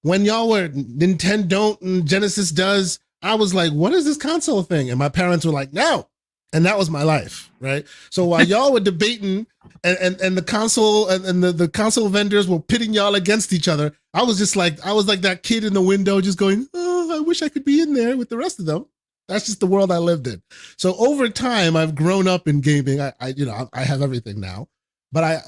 when y'all were Nintendo don't and Genesis does, I was like, what is this console thing? And my parents were like, no. And that was my life, right? So while y'all were debating and the console and the console vendors were pitting y'all against each other, I was like that kid in the window just going, oh, I wish I could be in there with the rest of them. That's just the world I lived in. So over time, I've grown up in gaming. I have everything now. But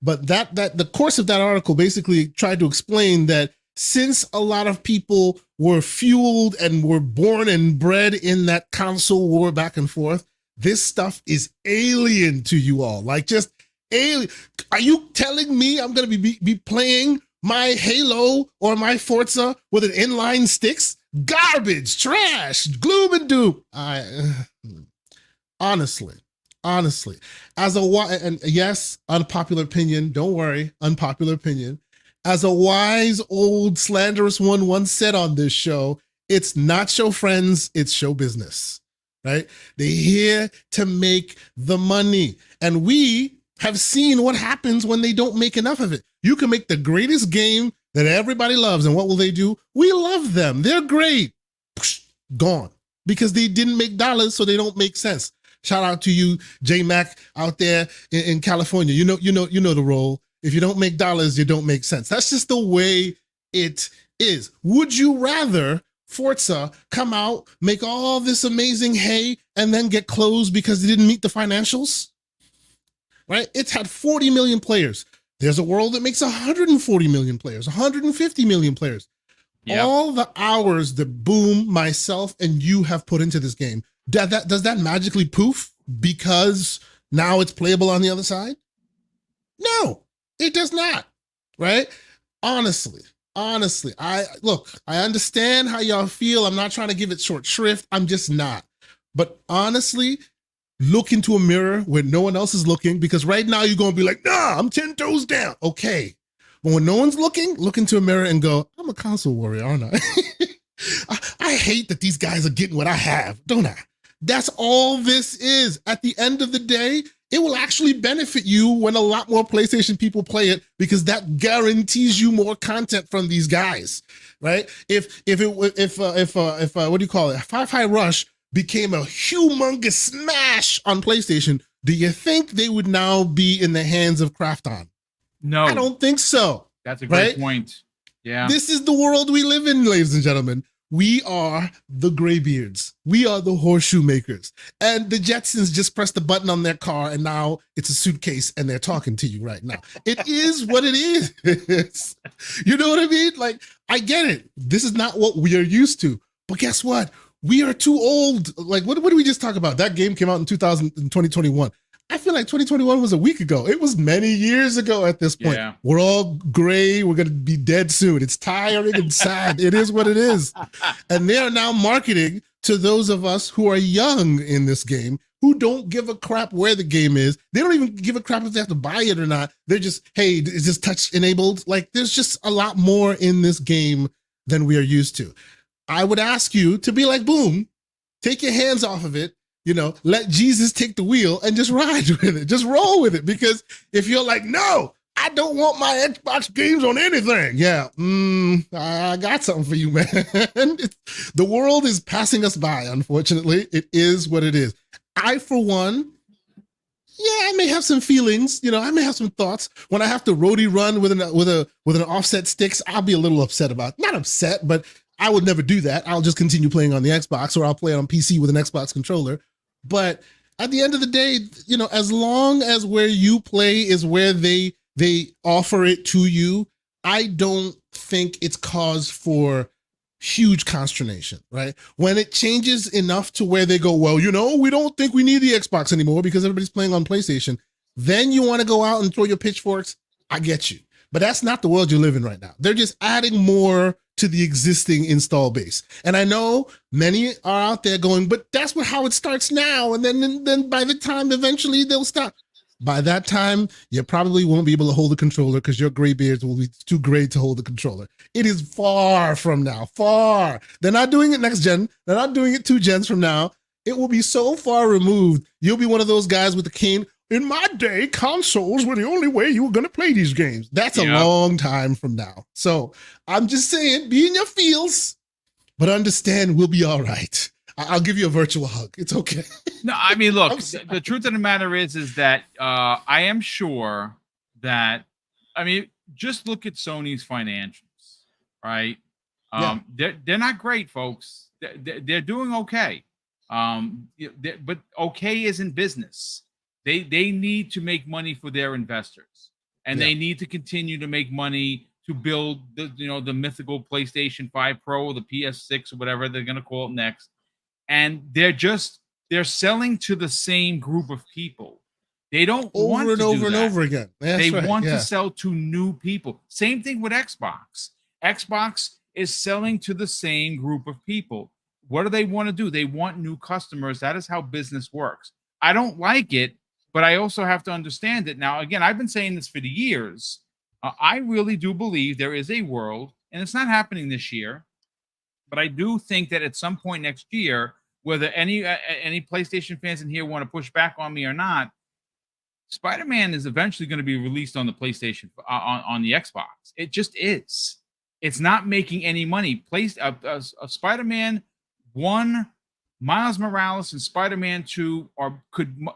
the course of that article basically tried to explain that since a lot of people were fueled and were born and bred in that console war back and forth, this stuff is alien to you all. Like, just alien. Are you telling me I'm going to be playing my Halo or my Forza with an inline sticks? Garbage, trash, gloom and doom. Honestly, and yes, unpopular opinion. Don't worry, unpopular opinion. As a wise old slanderous one once said on this show, it's not show friends, it's show business. Right? They're here to make the money. And we have seen what happens when they don't make enough of it. You can make the greatest game that everybody loves. And what will they do? We love them. They're great. Gone. Because they didn't make dollars, so they don't make sense. Shout out to you, J Mac, out there in California. You know the role. If you don't make dollars, you don't make sense. That's just the way it is. Would you rather Forza come out, make all this amazing hay, and then get closed because it didn't meet the financials? Right? It's had 40 million players. There's a world that makes 140 million players, 150 million players. Yep. All the hours that Boom, myself, and you have put into this game, does that magically poof because now it's playable on the other side? No, it does not. Right? Honestly, I understand how y'all feel. I'm not trying to give it short shrift. I'm just not. But honestly, look into a mirror where no one else is looking, because right now you're going to be like, nah, I'm 10 toes down. Okay. But when no one's looking, look into a mirror and go, I'm a console warrior, aren't I? I hate that these guys are getting what I have, don't I? That's all this is. At the end of the day, it will actually benefit you when a lot more PlayStation people play it, because that guarantees you more content from these guys, right? If what do you call it? Five High Rush became a humongous smash on PlayStation, do you think they would now be in the hands of Krafton? No, I don't think so. That's a great right? point. Yeah. This is the world we live in, ladies and gentlemen. We are the graybeards. We are the horseshoe makers. And the Jetsons just pressed the button on their car and now it's a suitcase and they're talking to you right now. It is what it is. You know what I mean? Like, I get it. This is not what we are used to. But guess what? We are too old. Like, what did we just talk about? That game came out in 2021. I feel like 2021 was a week ago. It was many years ago at this point. Yeah. We're all gray. We're going to be dead soon. It's tiring and sad. It is what it is. And they are now marketing to those of us who are young in this game, who don't give a crap where the game is. They don't even give a crap if they have to buy it or not. They're just, hey, is this touch enabled? Like, there's just a lot more in this game than we are used to. I would ask you to be like Boom, take your hands off of it. You know, let Jesus take the wheel and just ride with it. Just roll with it. Because if you're like, no, I don't want my Xbox games on anything. Yeah, I got something for you, man. The world is passing us by, unfortunately. It is what it is. I, for one, yeah, I may have some feelings. You know, I may have some thoughts. When I have to roadie run with an offset sticks, I'll be a little upset about. Not upset, but I would never do that. I'll just continue playing on the Xbox, or I'll play it on PC with an Xbox controller. But at the end of the day, you know, as long as where you play is where they offer it to you, I don't think it's cause for huge consternation, right? When it changes enough to where they go, well, you know, we don't think we need the Xbox anymore because everybody's playing on PlayStation, then you want to go out and throw your pitchforks. I get you. But that's not the world you live in right now. They're just adding more to the existing install base. And I know many are out there going, but that's how it starts now. And then by the time eventually they'll stop. By that time, you probably won't be able to hold the controller because your gray beards will be too gray to hold the controller. It is far from now, far. They're not doing it next gen. They're not doing it 2 gens from now. It will be so far removed. You'll be one of those guys with the cane. In my day, consoles were the only way you were going to play these games. That's a long time from now. So I'm just saying, be in your feels, but understand we'll be all right. I'll give you a virtual hug. It's okay. No, I mean, look, the truth of the matter is that I am sure that, I mean, just look at Sony's financials, right? They're not great, folks. They're doing okay. But okay isn't business. They need to make money for their investors, and they need to continue to make money to build the mythical PlayStation 5 Pro, the PS6, or whatever they're going to call it next. And they're selling to the same group of people. They don't want to do that. Over again. They want to sell to new people. Same thing with Xbox. Xbox is selling to the same group of people. What do they want to do? They want new customers. That is how business works. I don't like it, but I also have to understand it. Now, again, I've been saying this for the years. I really do believe there is a world, and it's not happening this year, but I do think that at some point next year, whether any PlayStation fans in here want to push back on me or not, Spider-Man is eventually going to be released on the PlayStation, on the Xbox. It just is. It's not making any money. Spider-Man 1, Miles Morales, and Spider-Man 2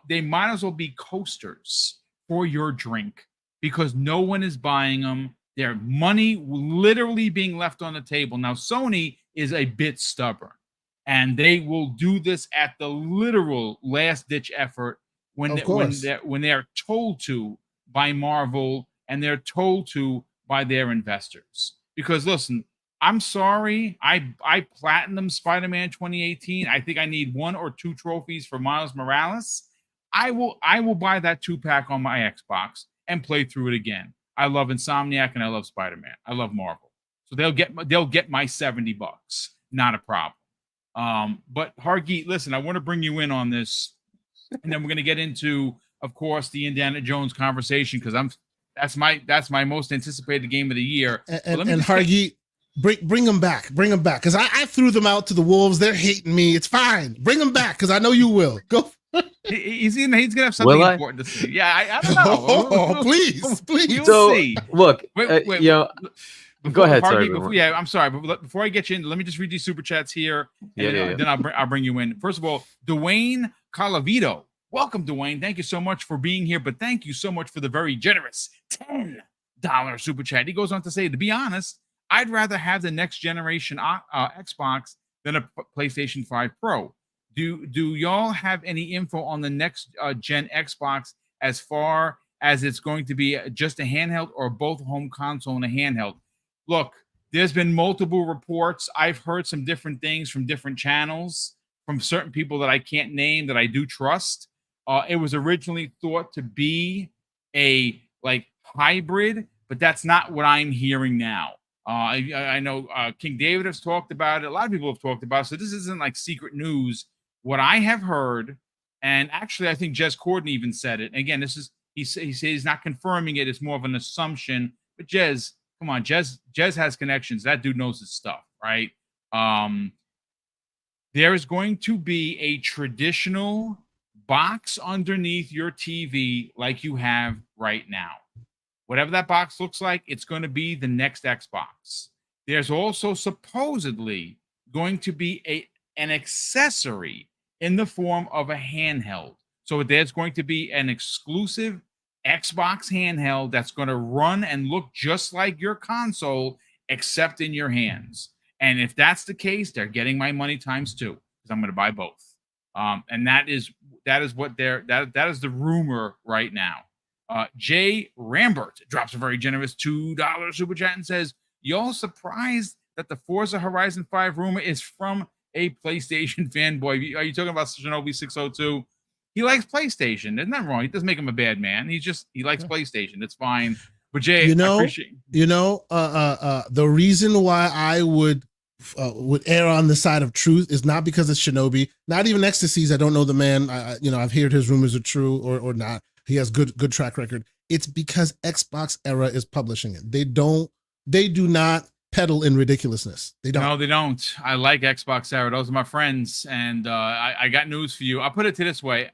they might as well be coasters for your drink, because no one is buying them. Their money literally being left on the table. Now, Sony is a bit stubborn, and they will do this at the literal last-ditch effort when they're told to by Marvel, and they're told to by their investors. Because listen, I'm sorry, I platinumed Spider-Man 2018. I think I need 1 or 2 trophies for Miles Morales. I will buy that 2-pack on my Xbox and play through it again. I love Insomniac and I love Spider-Man. I love Marvel. So they'll get my $70. Not a problem. But Hargeet, listen, I want to bring you in on this, and then we're going to get into, of course, the Indiana Jones conversation, because That's my most anticipated game of the year. And Hargeet, bring them back. Bring them back. Because I threw them out to the wolves. They're hating me. It's fine. Bring them back because I know you will. Go. He's gonna have something important to say. Yeah, I don't know. Oh, please. We'll So, see. Look, Wait, you know, go ahead. Sorry. I'm sorry, but before I get you in, let me just read these super chats here. And then I'll bring you in. First of all, Dwayne Calavito. Welcome, Dwayne. Thank you so much for being here, but thank you so much for the very generous $10 super chat. He goes on to say, to be honest, I'd rather have the next generation Xbox than a PlayStation 5 Pro. Do y'all have any info on the next gen Xbox as far as it's going to be just a handheld or both home console and a handheld? Look, there's been multiple reports. I've heard some different things from different channels, from certain people that I can't name that I do trust. It was originally thought to be a hybrid, but that's not what I'm hearing now. I know King David has talked about it. A lot of people have talked about it. So this isn't like secret news. What I have heard, and actually I think Jez Corden even said it. Again, he says he's not confirming it. It's more of an assumption. But Jez, come on, Jez has connections. That dude knows his stuff, right? There is going to be a traditional box underneath your TV like you have right now. Whatever that box looks like, it's going to be the next Xbox. There's also supposedly going to be an accessory in the form of a handheld. So there's going to be an exclusive Xbox handheld that's going to run and look just like your console, except in your hands. And if that's the case, they're getting my money times 2 because I'm going to buy both. And that is what that is the rumor right now. Jay Rambert drops a very generous $2 super chat and says, y'all surprised that the Forza Horizon 5 rumor is from a PlayStation fanboy? Are you talking about Shinobi 602? He likes PlayStation. There's nothing wrong. It doesn't make him a bad man. He likes PlayStation. It's fine. But Jay, I appreciate the reason why I would err on the side of truth is not because it's Shinobi, not even Ecstasies. I don't know the man. I've heard his rumors are true or not. He has good track record. It's because Xbox Era is publishing it. They do not peddle in ridiculousness. They don't. No, they don't. I like Xbox Era. Those are my friends. And I got news for you. I'll put it to this way.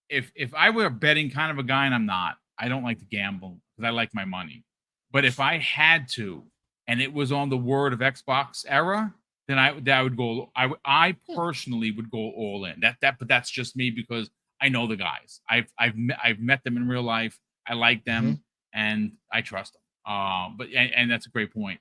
If I were a betting kind of a guy, and I'm not, I don't like to gamble because I like my money. But if I had to, and it was on the word of Xbox Era, then I would go. I personally would go all in. But that's just me because I know the guys. I've met them in real life. I like them and I trust them. But that's a great point.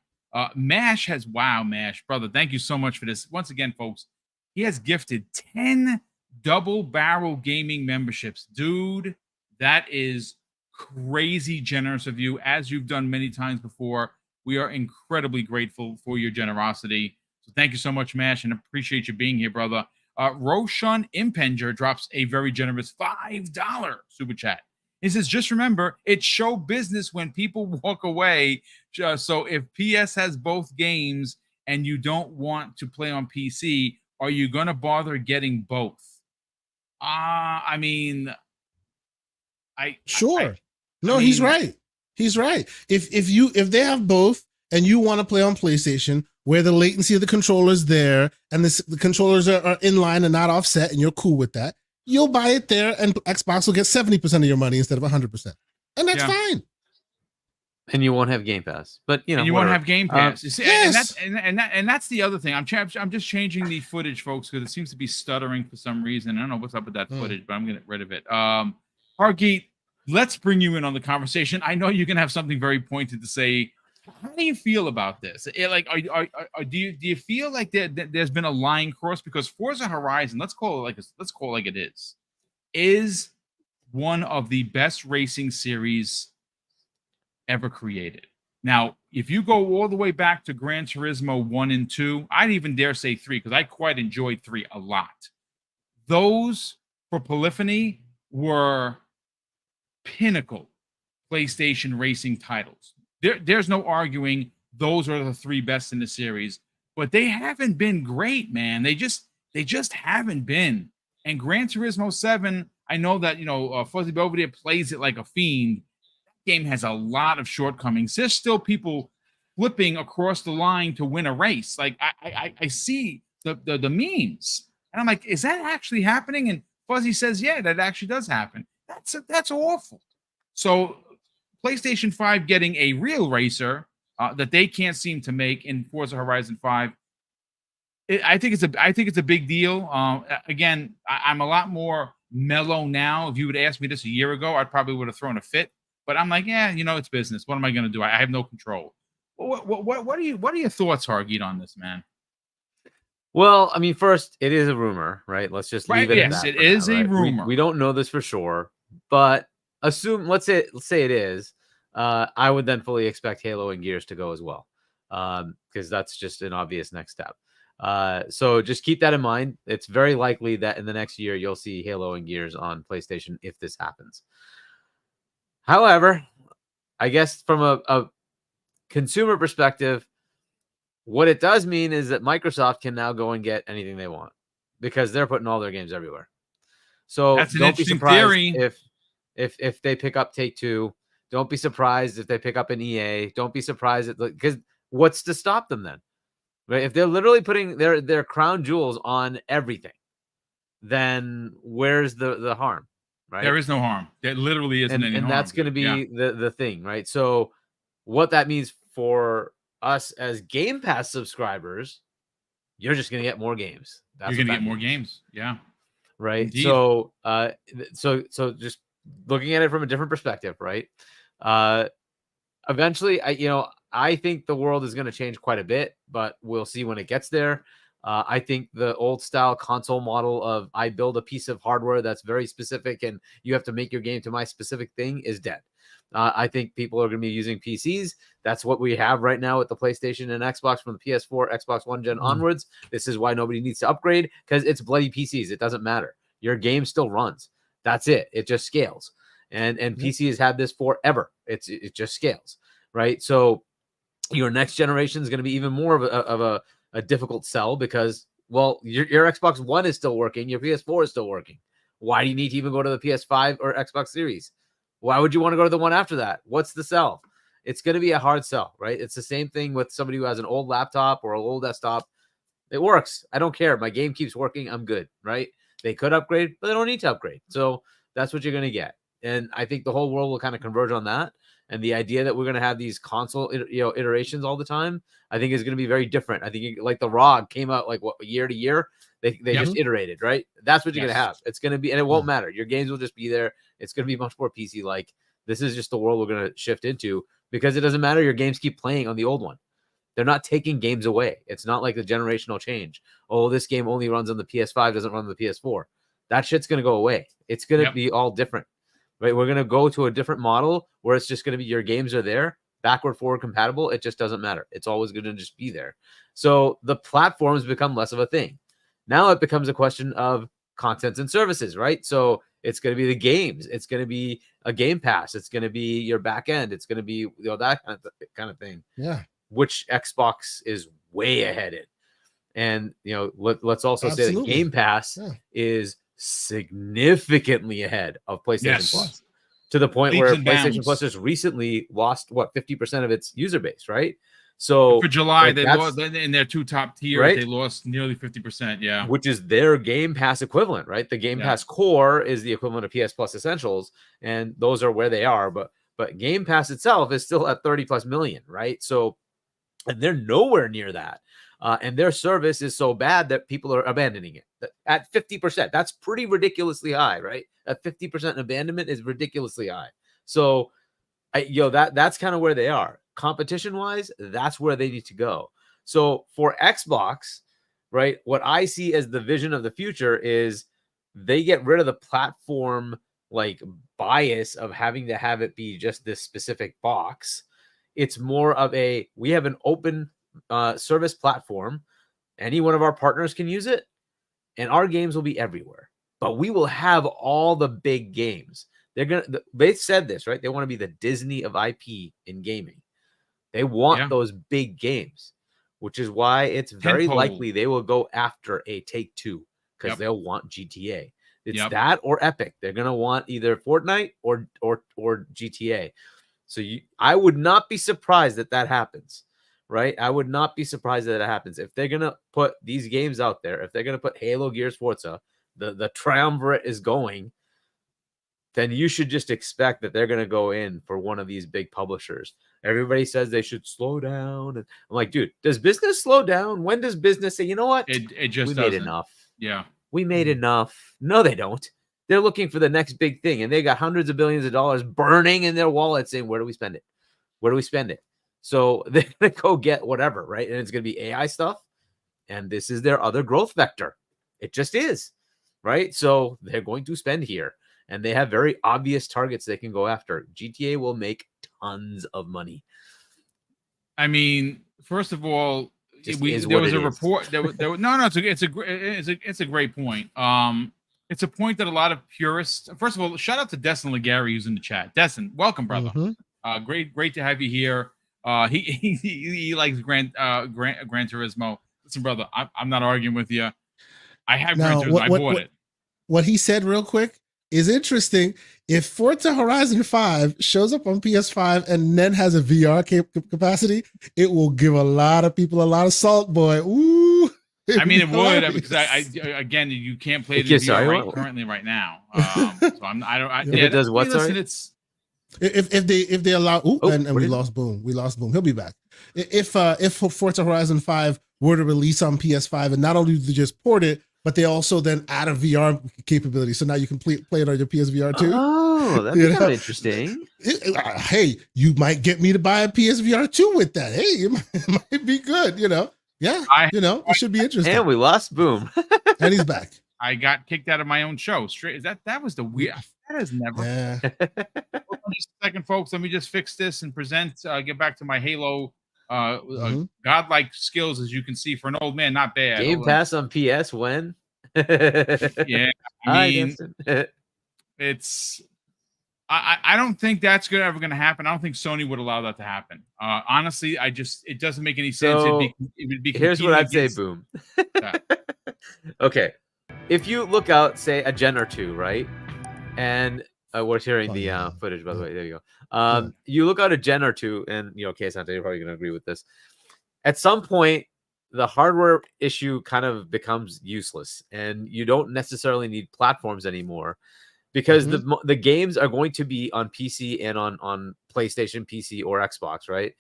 Mash Mash, brother, thank you so much for this. Once again, folks, he has gifted 10 double barrel gaming memberships. Dude, that is crazy generous of you, as you've done many times before. We are incredibly grateful for your generosity. So thank you so much, Mash, and appreciate you being here, brother. Roshan Impenger drops a very generous $5 super chat. He says, just remember, it's show business when people walk away. So if PS has both games and you don't want to play on PC, are you going to bother getting both? He's right. He's right. If they have both and you want to play on PlayStation, where the latency of the controllers there and the controllers are in line and not offset, and you're cool with that, you'll buy it there, and Xbox will get 70% of your money instead of 100%, and that's fine. And you won't have Game Pass, but you won't have Game Pass. Yes. And that's the other thing. I'm just changing the footage, folks, because it seems to be stuttering for some reason. I don't know what's up with that footage, but I'm gonna get rid of it. Hargeet, let's bring you in on the conversation. I know you can have something very pointed to say. How do you feel about this? Do you feel like there's been a line crossed? Because Forza Horizon, let's call it like it is one of the best racing series ever created. Now, if you go all the way back to Gran Turismo 1 and 2, I'd even dare say 3, because I quite enjoyed 3 a lot. Those, for polyphony, were pinnacle PlayStation racing titles. There's no arguing those are the 3 best in the series, but they haven't been great, man. They just haven't been. And Gran Turismo 7, I know that Fuzzy Belvedere plays it like a fiend. That game has a lot of shortcomings. There's still people flipping across the line to win a race. Like I see the memes, and I'm like, is that actually happening? And Fuzzy says, yeah, that actually does happen. That's awful. So PlayStation 5 getting a real racer that they can't seem to make in Forza Horizon 5. I think it's a big deal. Again, I'm a lot more mellow now. If you would ask me this a year ago, I probably would have thrown a fit. But I'm like, yeah, it's business. What am I going to do? I have no control. What are your thoughts, Hargeet, on this, man? Well, I mean, first, it is a rumor, right? Let's just leave Right? it at Yes, that. it for is now, a right? rumor. We don't know this for sure, but let's say it is. I would then fully expect Halo and Gears to go as well, because that's just an obvious next step. So just keep that in mind. It's very likely that in the next year you'll see Halo and Gears on PlayStation if this happens. However, I guess from a consumer perspective, what it does mean is that Microsoft can now go and get anything they want because they're putting all their games everywhere. So That's an don't be interesting surprised theory. if they pick up Take-Two. Don't be surprised if they pick up an EA. Don't be surprised because what's to stop them then? Right? If they're literally putting their crown jewels on everything, then where's the harm? Right? There is no harm. There literally isn't any harm. And that's going to be the thing, right? So what that means for us as Game Pass subscribers, you're just going to get more games. You're going to get more games. Yeah. Right. Indeed. So, so just looking at it from a different perspective, right? Eventually, I think the world is going to change quite a bit, but we'll see when it gets there. I think the old style console model of I build a piece of hardware that's very specific and you have to make your game to my specific thing is dead. I think people are going to be using PCs. That's what we have right now with the PlayStation and Xbox from the PS4, Xbox One gen onwards. This is why nobody needs to upgrade because it's bloody PCs. It doesn't matter. Your game still runs. That's it. It just scales. And PC has had this forever. It just scales, right? So your next generation is going to be even more of a difficult sell because, well, your Xbox One is still working. Your PS4 is still working. Why do you need to even go to the PS5 or Xbox Series? Why would you want to go to the one after that? What's the sell? It's going to be a hard sell, right? It's the same thing with somebody who has an old laptop or an old desktop. It works. I don't care. My game keeps working. I'm good, right? They could upgrade, but they don't need to upgrade. So that's what you're going to get. And I think the whole world will kind of converge on that. And the idea that we're going to have these console, iterations all the time, I think is going to be very different. I think like the ROG came out like year to year. They just iterated, right? That's what you're going to have. It's going to be, and it won't matter. Your games will just be there. It's going to be much more PC-like. This is just the world we're going to shift into because it doesn't matter. Your games keep playing on the old one. They're not taking games away. It's not like the generational change. Oh, this game only runs on the PS5, doesn't run on the PS4. That shit's going to go away. It's going to be all different, right? We're going to go to a different model where it's just going to be your games are there, backward, forward compatible. It just doesn't matter. It's always going to just be there. So the platforms become less of a thing. Now it becomes a question of contents and services, right? So it's going to be the games. It's going to be a Game Pass. It's going to be your back end. It's going to be that kind of thing. Yeah. Which Xbox is way ahead in. And, let's also say that Game Pass is significantly ahead of PlayStation Plus to the point where PlayStation Plus just recently lost 50% of its user base, right? So for July, they lost in their two top tiers. Right? They lost nearly 50%. Yeah, which is their Game Pass equivalent, right? The Game Pass Core is the equivalent of PS Plus Essentials, and those are where they are. But Game Pass itself is still at 30+ million, right? So, and they're nowhere near that. And their service is so bad that people are abandoning it at 50%. That's pretty ridiculously high, right? At 50% abandonment is ridiculously high. So, that's kind of where they are. Competition wise, that's where they need to go. So for Xbox, right, what I see as the vision of the future is they get rid of the platform like bias of having to have it be just this specific box. It's more of we have an open service platform. Any one of our partners can use it, and our games will be everywhere. But we will have all the big games. They said this, right? They want to be the Disney of IP in gaming. They want those big games, which is why it's very likely they will go after a Take-Two because they'll want GTA. It's that or Epic. They're going to want either Fortnite or GTA. So I would not be surprised that happens, right? I would not be surprised that happens. If they're going to put these games out there, if they're going to put Halo, Gears, Forza, the triumvirate is going, then you should just expect that they're going to go in for one of these big publishers. Everybody says they should slow down. And I'm like, dude, does business slow down? When does business say, you know what? It just we doesn't. made enough. Yeah. We made enough. No, they don't. They're looking for the next big thing. And they got hundreds of billions of dollars burning in their wallet saying, where do we spend it? Where do we spend it? So they're going to go get whatever, right? And it's going to be AI stuff. And this is their other growth vector. It just is, right? So they're going to spend here. And they have very obvious targets they can go after. GTA will make tons of money. I mean, first of all, there was a report. It's a great point. It's a point that a lot of purists. First of all, shout out to Destin Legary who's in the chat. Destin, welcome, brother. Mm-hmm. Great to have you here. He likes Gran Turismo. Listen, brother, I'm not arguing with you. I have Gran Turismo. I bought it. What he said, real quick, is interesting. If Forza Horizon 5 shows up on PS5 and then has a VR capacity, it will give a lot of people a lot of salt, boy. Ooh. I mean, it would, because I again, you can't play it in VR currently right now. So it does what? Listen, sorry? it's if they allow. And we lost Boom. We lost Boom. He'll be back. If Forza Horizon 5 were to release on PS5, and not only do they just port it, but they also then add a VR capability, so now you can play it on your PSVR too. Oh, that'd be kind of interesting. Hey, you might get me to buy a PSVR 2 with that. Hey, it might be good. Yeah, it should be interesting. And we lost Boom, and he's back. I got kicked out of my own show. Straight. That was the weird. That has never. Yeah. Hold on just a second, folks. Let me just fix this and present. Get back to my Halo. Godlike skills, as you can see, for an old man, not bad. Game Pass on PS when? Yeah, I mean, it's. I don't think that's ever going to happen. I don't think Sony would allow that to happen. Honestly, it doesn't make any sense. So, it would be here's what I'd say, Boom. Okay, if you look out, say, a gen or two, right? And we're hearing the footage, by the way. There you go. You look out a gen or two, and Santa, you're probably going to agree with this. At some point, the hardware issue kind of becomes useless, and you don't necessarily need platforms anymore, because the games are going to be on PC and on PlayStation, PC, or Xbox, right?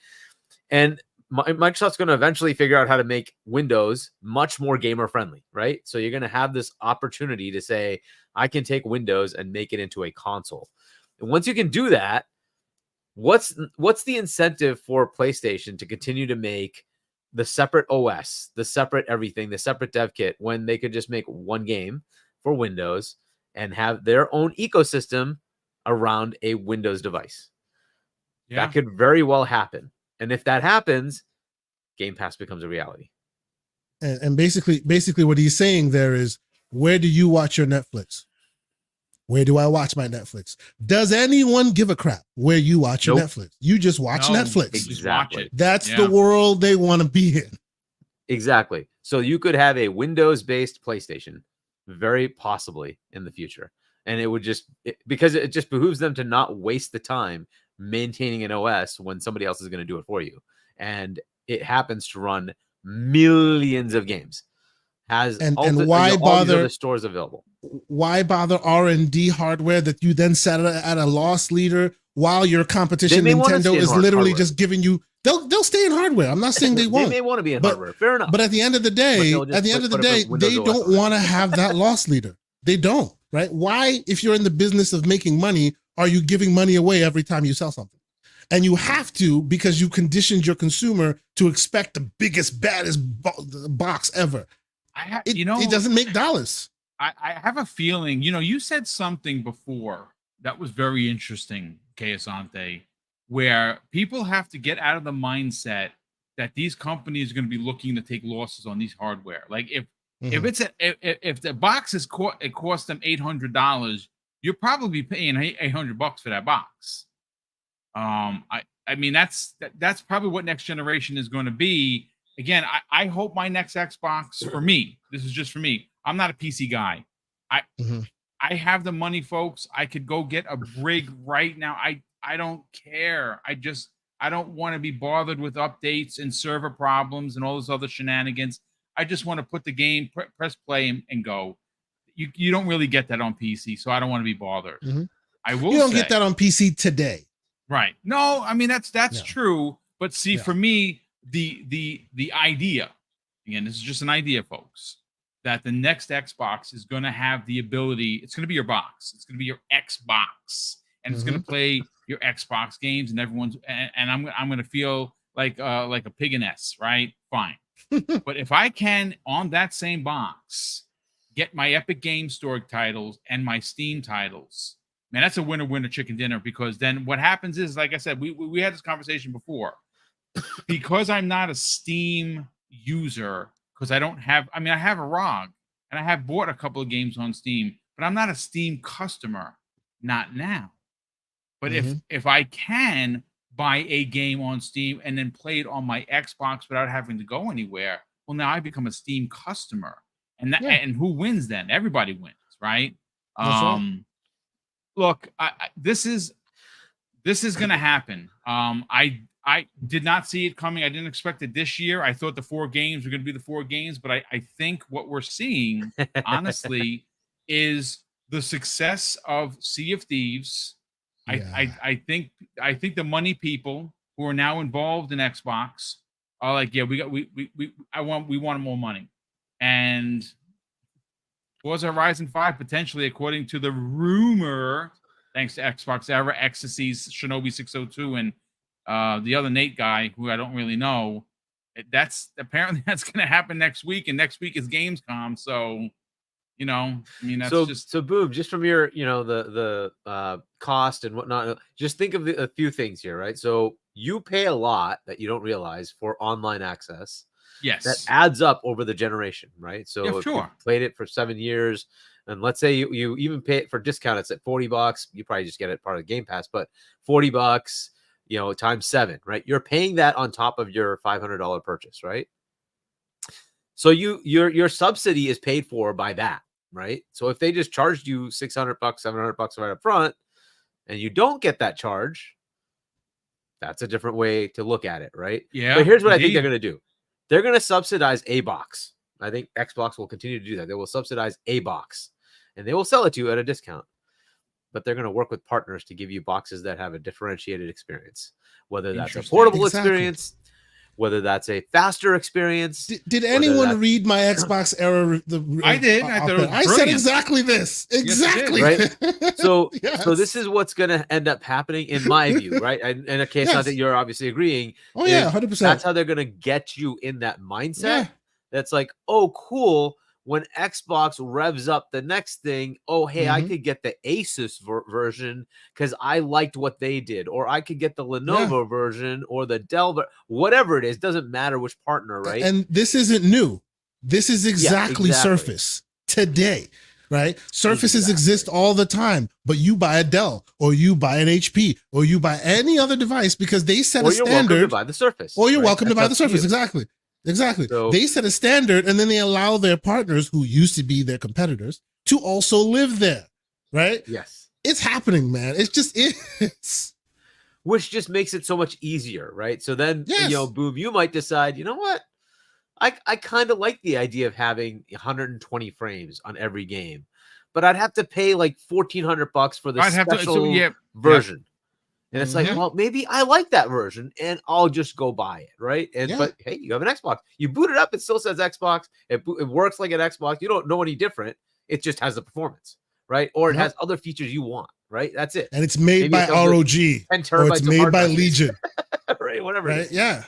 And Microsoft's going to eventually figure out how to make Windows much more gamer friendly, right? So you're going to have this opportunity to say, I can take Windows and make it into a console. And once you can do that, what's the incentive for PlayStation to continue to make the separate OS, the separate everything, the separate dev kit, when they could just make one game for Windows and have their own ecosystem around a Windows device? Yeah. That could very well happen. And if that happens, Game Pass becomes a reality. And basically what he's saying there is, where do you watch your Netflix? Where do I watch my Netflix? Does anyone give a crap where you watch your Netflix? You just watch Netflix. Exactly. That's the world they want to be in. Exactly. So you could have a Windows-based PlayStation, very possibly in the future. And it would because it just behooves them to not waste the time maintaining an OS when somebody else is going to do it for you. And it happens to run millions of games. And why bother the stores available? Why bother R&D hardware that you then set at a loss leader while your competition Nintendo is literally just giving you? They'll stay in hardware. I'm not saying they won't. They may want to be in hardware. Fair enough. But at the end of the day, they don't want to have that loss leader. They don't, right? Why, if you're in the business of making money, are you giving money away every time you sell something? And you have to, because you conditioned your consumer to expect the biggest, baddest box ever. It doesn't make dollars. I have a feeling, you said something before that was very interesting, Asante, where people have to get out of the mindset that these companies are going to be looking to take losses on these hardware. Like if the box it cost them $800, you're probably paying $800 for that box. I mean, that's probably what next generation is going to be. Again, I hope my next Xbox, for me, this is just for me. I'm not a PC guy. I have the money, folks. I could go get a rig right now. I don't care. I don't want to be bothered with updates and server problems and all those other shenanigans. I just want to put the game, press play, and go. You don't really get that on PC, so I don't want to be bothered. Mhm. I will. You don't say, get that on PC today, right? No, I mean that's Yeah. true. But see, Yeah. for me, the idea, again, this is just an idea, folks, that the next Xbox is going to have the ability. It's going to be your box. It's going to be your Xbox, and it's going to play your Xbox games, and everyone's and I'm going to feel like a pig in S, right? Fine. But if I can on that same box get my Epic Game Store titles and my Steam titles, man, that's a winner chicken dinner. Because then what happens is, like I said, we had this conversation before. Because I'm not a Steam user, because I don't have, I mean, I have a ROG and I have bought a couple of games on Steam, but I'm not a Steam customer, not now. But if I can buy a game on Steam and then play it on my Xbox without having to go anywhere, well, now I become a Steam customer. And that, and who wins then? Everybody wins, right? Look, this is going to happen. I did not see it coming. I didn't expect it this year. I thought the 4 games were going to be the 4 games, but I think what we're seeing, honestly, is the success of Sea of Thieves. I think the money people who are now involved in Xbox are like, yeah, we want more money. And Forza Horizon 5 potentially, according to the rumor, thanks to Xbox Era, Ecstasy's Shinobi 602, and the other Nate guy, who I don't really know, that's apparently that's going to happen next week, and next week is Gamescom. So, you know, I mean, that's so Boom, just from your, you know, the cost and whatnot, just think of a few things here, right? So you pay a lot that you don't realize for online access. Yes, that adds up over the generation, right? So yeah, if you played it for 7 years, and let's say you even pay it for discount, it's at $40. You probably just get it part of the Game Pass, but $40, you know, times 7, right? You're paying that on top of your $500 purchase, right? So your subsidy is paid for by that, right? So if they just charged you $600, $700 right up front, and you don't get that charge, that's a different way to look at it, right? Yeah. But here's what I think they're going to do. They're going to subsidize a box. I think Xbox will continue to do that. They will subsidize a box, and they will sell it to you at a discount. But they're going to work with partners to give you boxes that have a differentiated experience, whether that's a portable experience, whether that's a faster experience. Did anyone read my Xbox Era? I did. I said exactly this. Exactly. Right. So, so this is what's going to end up happening, in my view, right? And in a case, not that you're obviously agreeing. Oh yeah, 100%. That's how they're going to get you in that mindset. Yeah. That's like, oh, cool. When Xbox revs up the next thing, oh, hey, I could get the Asus version because I liked what they did, or I could get the Lenovo version or the Dell, whatever it is, doesn't matter which partner, right? And this isn't new. This is exactly Surface today, right? Surfaces exist all the time, but you buy a Dell or you buy an HP or you buy any other device because they set a standard. Or you're welcome to buy the Surface. Or you're welcome to buy the Surface, exactly. Exactly. So, they set a standard, and then they allow their partners who used to be their competitors to also live there, right? Yes. It's happening, man. It's just it's which just makes it so much easier, right? So then, you know, Boom, you might decide, you know what? I kind of like the idea of having 120 frames on every game, but I'd have to pay like $1,400 for the special version. And it's like, well, maybe I like that version and I'll just go buy it, right? And but hey, you have an Xbox. You boot it up, it still says Xbox. It works like an Xbox. You don't know any different. It just has the performance, right? Or it has other features you want, right? That's it. And it's made by ROG. Or it's made by Legion. Right, whatever. Right? Yeah.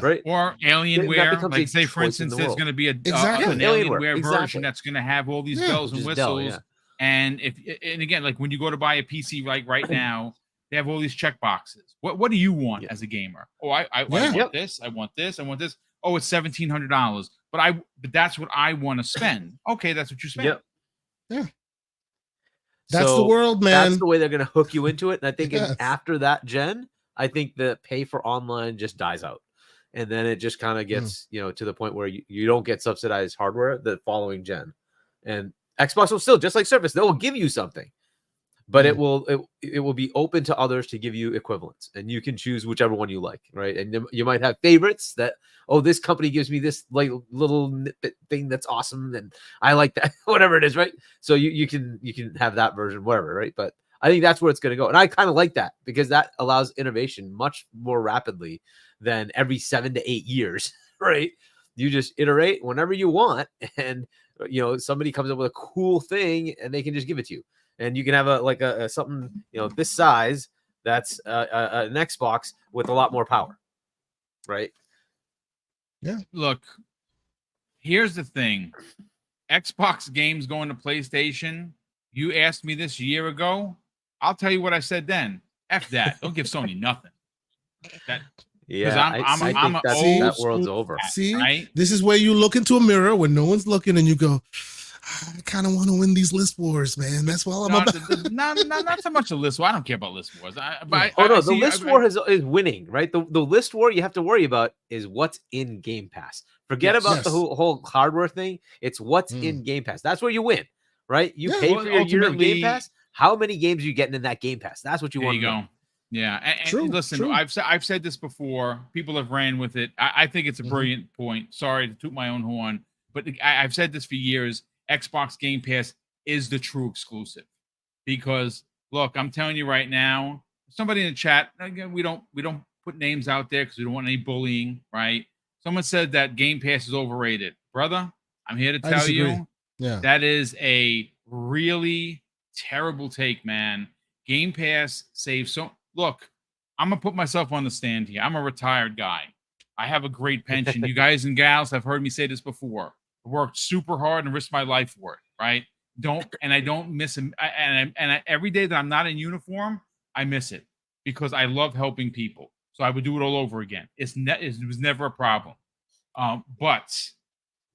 Right. Or Alienware. Like, say, for instance, there's going to be an Alienware version that's going to have all these bells and whistles. And again, like when you go to buy a PC like right now, they have all these check boxes. What do you want as a gamer? Oh, I want this. I want this. I want this. Oh, it's $1,700. But that's what I want to spend. Okay, that's what you spend. Yeah. That's the world, man. That's the way they're going to hook you into it. And I think after that gen, I think the pay for online just dies out. And then it just kind of gets, you know, to the point where you don't get subsidized hardware the following gen. And Xbox will still, just like Surface, they will give you something. but Mm. it will be open to others to give you equivalents, and you can choose whichever one you like, right? And you might have favorites that, oh, this company gives me this like little nitbit thing that's awesome, and I like that, whatever it is, right? So you can have that version, whatever, right? But I think that's where it's going to go, and I kind of like that because that allows innovation much more rapidly than every 7 to 8 years, right? You just iterate whenever you want, and somebody comes up with a cool thing, and they can just give it to you, and you can have a something this size that's an Xbox with a lot more power, right? Yeah. Look, here's the thing: Xbox games going to PlayStation. You asked me this a year ago. I'll tell you what I said then. F that. Don't give Sony nothing. That Yeah, I'm I think an that old world's school over. cat, See, right? this is where you look into a mirror when no one's looking, and you go, I kind of want to win these list wars, man. That's all I'm about. Not so much a list war. I don't care about list wars. The list war is winning, right? The list war you have to worry about is what's in Game Pass. Forget about the whole hardware thing. It's what's in Game Pass. That's where you win, right? You pay for your year of Game Pass. How many games are you getting in that Game Pass? That's what you want to know. Yeah, and listen, true. I've said this before. People have ran with it. I think it's a brilliant point. Sorry to toot my own horn, but I've said this for years. Xbox Game Pass is the true exclusive, because look, I'm telling you right now. Somebody in the chat, again, we don't put names out there because we don't want any bullying, right? Someone said that Game Pass is overrated, brother. I'm here to tell you, that is a really terrible take, man. Game Pass saves so. Look, I'm gonna put myself on the stand here. I'm a retired guy. I have a great pension. You guys and gals have heard me say this before. I worked super hard and risked my life for it, right? I don't miss him. Every day that I'm not in uniform, I miss it because I love helping people. So I would do it all over again. It was never a problem. But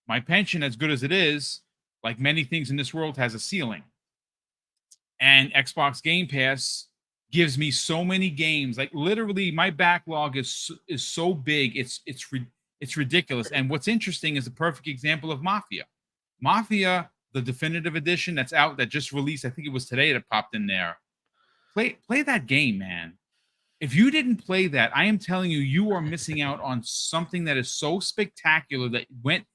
my pension, as good as it is, like many things in this world, has a ceiling. And Xbox Game Pass gives me so many games. Like literally, my backlog is so big. It's ridiculous. And what's interesting is a perfect example of Mafia. Mafia, the definitive edition that's out, that just released. I think it was today that popped in there. Play that game, man. If you didn't play that, I am telling you, you are missing out on something that is so spectacular that went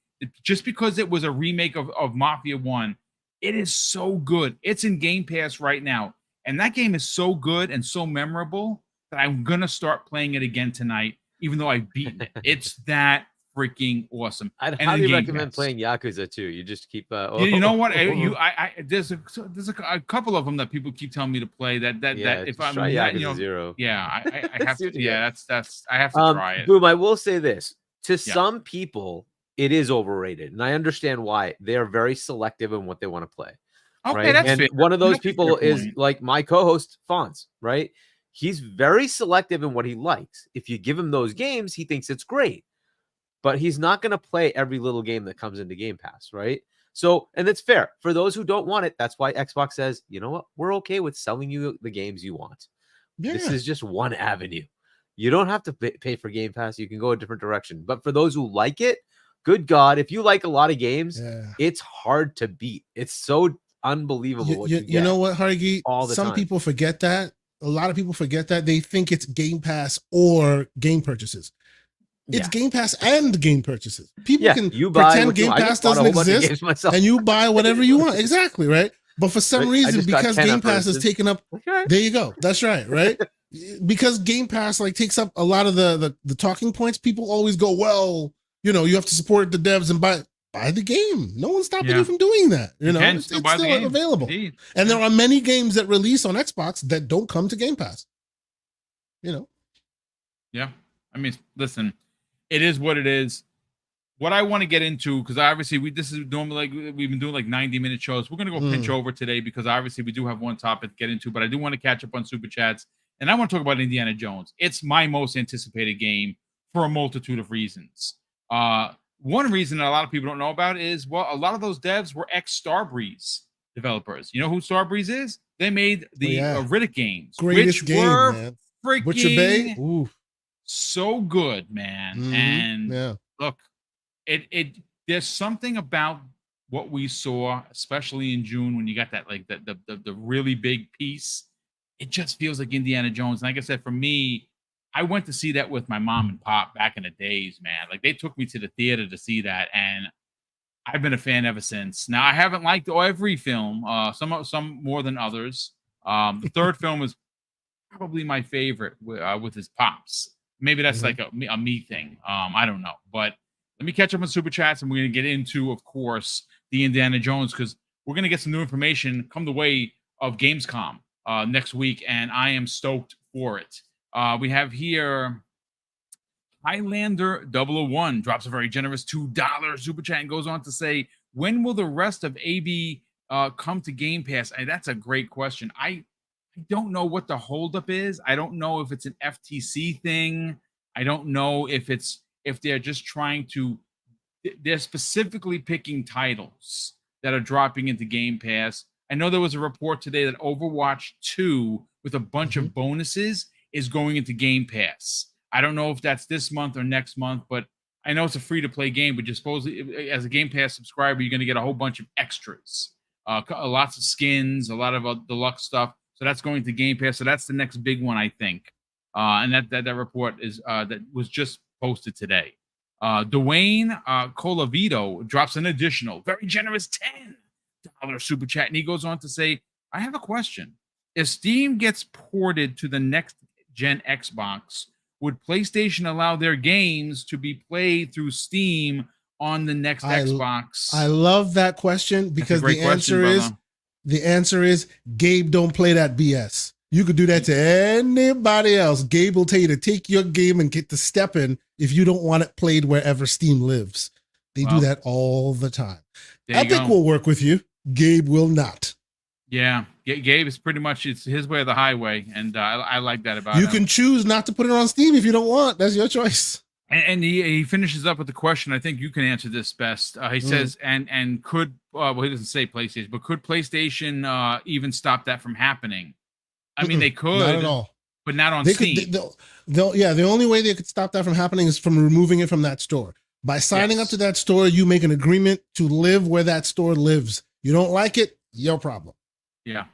just because it was a remake of Mafia 1. It is so good. It's in Game Pass right now. And that game is so good and so memorable that I'm going to start playing it again tonight, even though I've beaten it. It's that freaking awesome. I'd highly recommend playing Yakuza too. You just keep you know what? There's a couple of them that people keep telling me to play that if I'm try Yakuza 0. Yeah, I have to. Yeah, that's I have to try it. Boom, I will say this. To some people, it is overrated, and I understand why. They are very selective in what they want to play. Okay, right? that's and fair. one of those people is like my co-host Fonz, right? He's very selective in what he likes. If you give him those games, he thinks it's great, but he's not going to play every little game that comes into Game Pass, right? So, and that's fair for those who don't want it. That's why Xbox says, you know what, we're okay with selling you the games you want. Yeah. This is just one avenue. You don't have to pay for Game Pass. You can go a different direction. But for those who like it, good God, if you like a lot of games, it's hard to beat. It's so unbelievable. You know what, Hargi? Some people forget that. A lot of people forget that. They think it's Game Pass or game purchases. It's Game Pass and game purchases. People can pretend Game Pass doesn't exist and you buy whatever you want. Exactly, right? But for some reason, because Game Pass is taken up, there you go. That's right? Because Game Pass takes up a lot of the talking points. People always go, well, you have to support the devs and buy the game. No one's stopping you from doing that. It's still available. Indeed. And there are many games that release on Xbox that don't come to Game Pass. Yeah. I mean, listen, it is what it is. What I want to get into, because obviously this is normally we've been doing 90-minute shows. We're going to go pinch over today because obviously we do have one topic to get into, but I do want to catch up on Super Chats. And I want to talk about Indiana Jones. It's my most anticipated game for a multitude of reasons. One reason that a lot of people don't know about is, well, a lot of those devs were ex-Starbreeze developers. You know who Starbreeze is? They made the Riddick games, which were man. Freaking Ooh. So good, man. And look, there's something about what we saw, especially in June when you got that like the really big piece, it just feels like Indiana Jones. And like I said, for me, I went to see that with my mom and pop back in the days, man. Like they took me to the theater to see that, and I've been a fan ever since. Now I haven't liked every film, some more than others. The third film is probably my favorite with his pops. Maybe that's like a me thing. I don't know, but let me catch up on super chats, and we're gonna get into, of course, the Indiana Jones because we're gonna get some new information come the way of Gamescom next week, and I am stoked for it. We have here Highlander 001 drops a very generous $2 super chat and goes on to say, when will the rest of AB come to Game Pass? And that's a great question. I don't know what the holdup is. I don't know if it's an FTC thing. I don't know if they're just trying to, they're specifically picking titles that are dropping into Game Pass. I know there was a report today that Overwatch 2 with a bunch of bonuses is going into Game Pass. I don't know if that's this month or next month, but I know it's a free-to-play game, but you're supposedly, as a Game Pass subscriber, you're going to get a whole bunch of extras, lots of skins, a lot of deluxe stuff. So that's going to Game Pass. So that's the next big one, I think. And that report is that was just posted today. Dwayne Colavito drops an additional very generous $10 super chat, and he goes on to say, I have a question. If Steam gets ported to the next gen Xbox, would PlayStation allow their games to be played through Steam on the next Xbox? I love that question because the answer is Gabe, don't play that BS. You could do that to anybody else. Gabe will tell you to take your game and get to step in if you don't want it played wherever Steam lives. They do that all the time. Epic will work with you. Gabe will not. Yeah, Gabe is pretty much, it's his way or the highway, and I like that about him. You can choose not to put it on Steam if you don't want. That's your choice. And he finishes up with the question. I think you can answer this best. He says, and could well, he doesn't say PlayStation, but could PlayStation even stop that from happening? I mean, they could, not at all, but not on Steam. The only way they could stop that from happening is from removing it from that store. By signing up to that store, you make an agreement to live where that store lives. You don't like it, your problem. Yeah.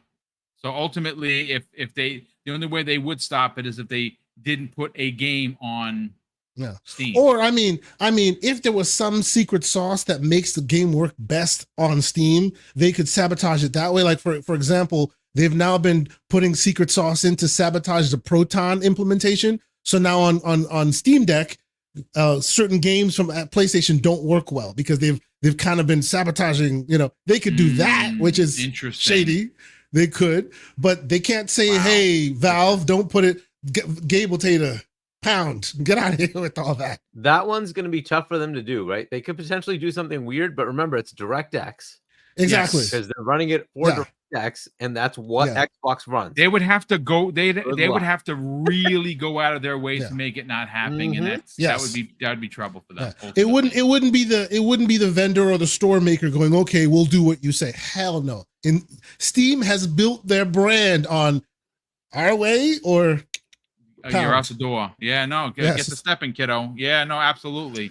So ultimately, if the only way they would stop it is if they didn't put a game on Steam. Or I mean, if there was some secret sauce that makes the game work best on Steam, they could sabotage it that way. Like for example, they've now been putting secret sauce in to sabotage the Proton implementation. So now on Steam Deck, certain games from PlayStation don't work well because they've kind of been sabotaging. They could do that, which is shady. They could, but they can't say, "Hey, Valve, don't put it." Gabe will tell you to pound. Get out of here with all that. That one's going to be tough for them to do, right? They could potentially do something weird, but remember, it's DirectX. Exactly, because they're running it for DirectX, and that's what Xbox runs. They would have to go. They would have to really go out of their way to make it not happening, and that would be trouble for them. It wouldn't be the vendor or the store maker going, okay, we'll do what you say. Hell no. And Steam has built their brand on our way or you're out the door. Yeah, no, get the stepping, kiddo. Yeah, no, absolutely.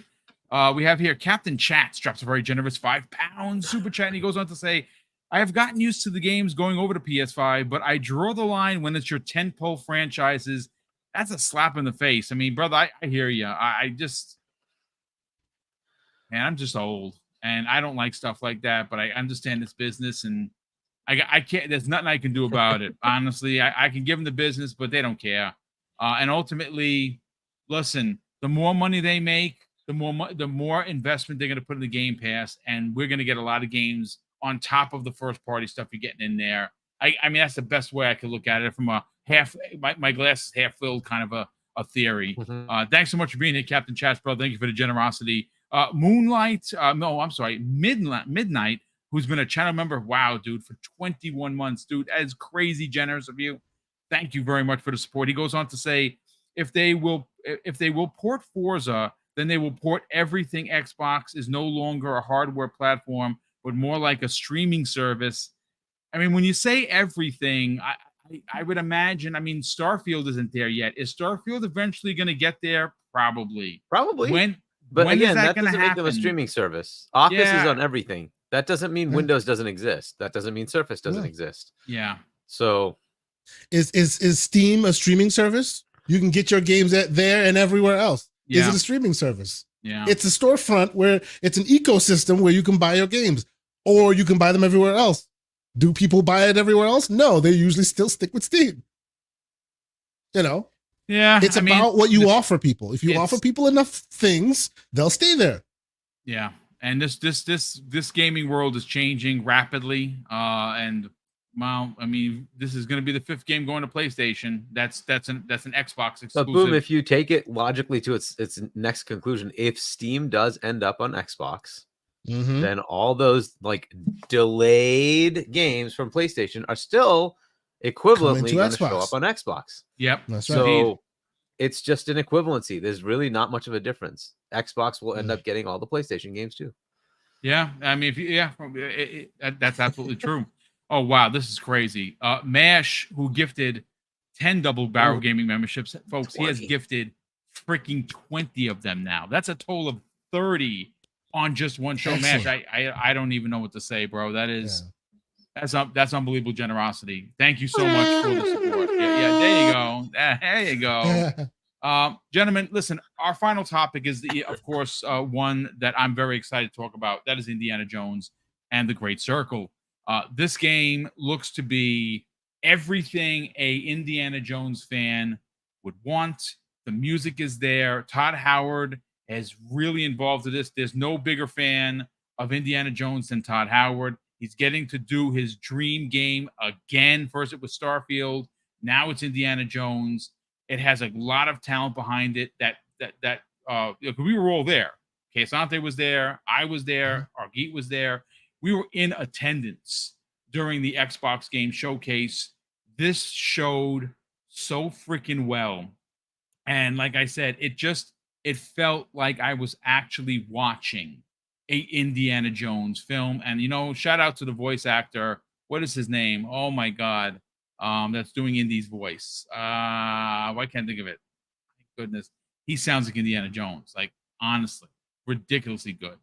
We have here Captain Chats drops a very generous £5 super chat, and he goes on to say, I have gotten used to the games going over to PS5, but I draw the line when it's your tentpole franchises. That's a slap in the face. I mean, brother, I hear you. I'm just old, and I don't like stuff like that, but I understand this business, and I can't, there's nothing I can do about it. Honestly, I can give them the business, but they don't care. And ultimately, listen, the more money they make, the more investment they're going to put in the Game Pass, and we're going to get a lot of games on top of the first party stuff you're getting in there. I mean, that's the best way I could look at it from a my glass is half filled kind of a theory. Thanks so much for being here, Captain Chats, bro. Thank you for the generosity. Midnight, who's been a channel member. Wow, dude, for 21 months, dude. That is crazy generous of you. Thank you very much for the support. He goes on to say, if they will port Forza, then they will port everything. Xbox is no longer a hardware platform, but more like a streaming service. I mean, when you say everything, I would imagine, I mean, Starfield isn't there yet. Is Starfield eventually going to get there? Probably. But when again, is that doesn't happen? make them a streaming service. Office is on everything. That doesn't mean Yeah. Windows doesn't exist. That doesn't mean Surface doesn't Yeah. exist. Yeah. So Is Steam a streaming service? You can get your games at there and everywhere else. Is Yeah. it a streaming service? Yeah. It's a storefront where it's an ecosystem where you can buy your games, or you can buy them everywhere else. Do people buy it everywhere else? No, they usually still stick with Steam. You know, Yeah. it's about what you offer people. If you it's- offer people enough things, they'll stay there. Yeah. And this gaming world is changing rapidly. And well, I mean, this is going to be the 5th game going to PlayStation. That's an Xbox exclusive. But Boom, if you take it logically to its next conclusion, if Steam does end up on Xbox, then all those like delayed games from PlayStation are still equivalently going to show up on Xbox. Yep. That's right. So it's just an equivalency. There's really not much of a difference. Xbox will end up getting all the PlayStation games too. Yeah. I mean, if you, that's absolutely true. Oh, wow. This is crazy. Mash, who gifted 10 Double Barrel Gaming memberships, folks, 20. he has gifted freaking 20 of them now. That's a total of 30 on just one show. Excellent. Mash, I don't even know what to say, bro. That is that's unbelievable generosity. Thank you so much for the support. Yeah, there you go. There you go. Gentlemen, listen, our final topic is of course one that I'm very excited to talk about. That is Indiana Jones and the Great Circle. This game looks to be everything a Indiana Jones fan would want. The music is there. Todd Howard is really involved in this. There's no bigger fan of Indiana Jones than Todd Howard. He's getting to do his dream game again. First it was Starfield. Now it's Indiana Jones. It has a lot of talent behind it. We were all there. Casante was there. I was there. Argeet was there. We were in attendance during the Xbox game showcase. This showed so freaking well. And like I said, it felt like I was actually watching a Indiana Jones film. And, you know, shout out to the voice actor. What is his name? Oh my God. That's doing Indy's voice. Why can't I think of it? Thank goodness. He sounds like Indiana Jones. Like, honestly, ridiculously good.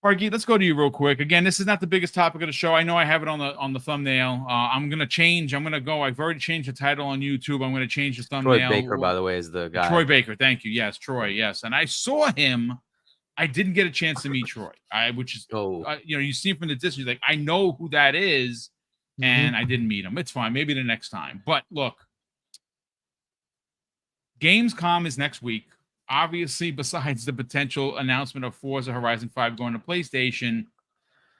Pargy, let's go to you real quick. Again, this is not the biggest topic of the show. I know I have it on the thumbnail. I'm gonna change. I'm gonna go. I've already changed the title on YouTube. I'm gonna change the thumbnail. Troy Baker, by the way, is the guy. Troy Baker. Thank you. Yes, Troy. Yes, and I saw him. I didn't get a chance to meet Troy. You know, you see him from the distance. You're like, I know who that is, and I didn't meet him. It's fine. Maybe the next time. But look, Gamescom is next week. Obviously, besides the potential announcement of Forza Horizon 5 going to PlayStation,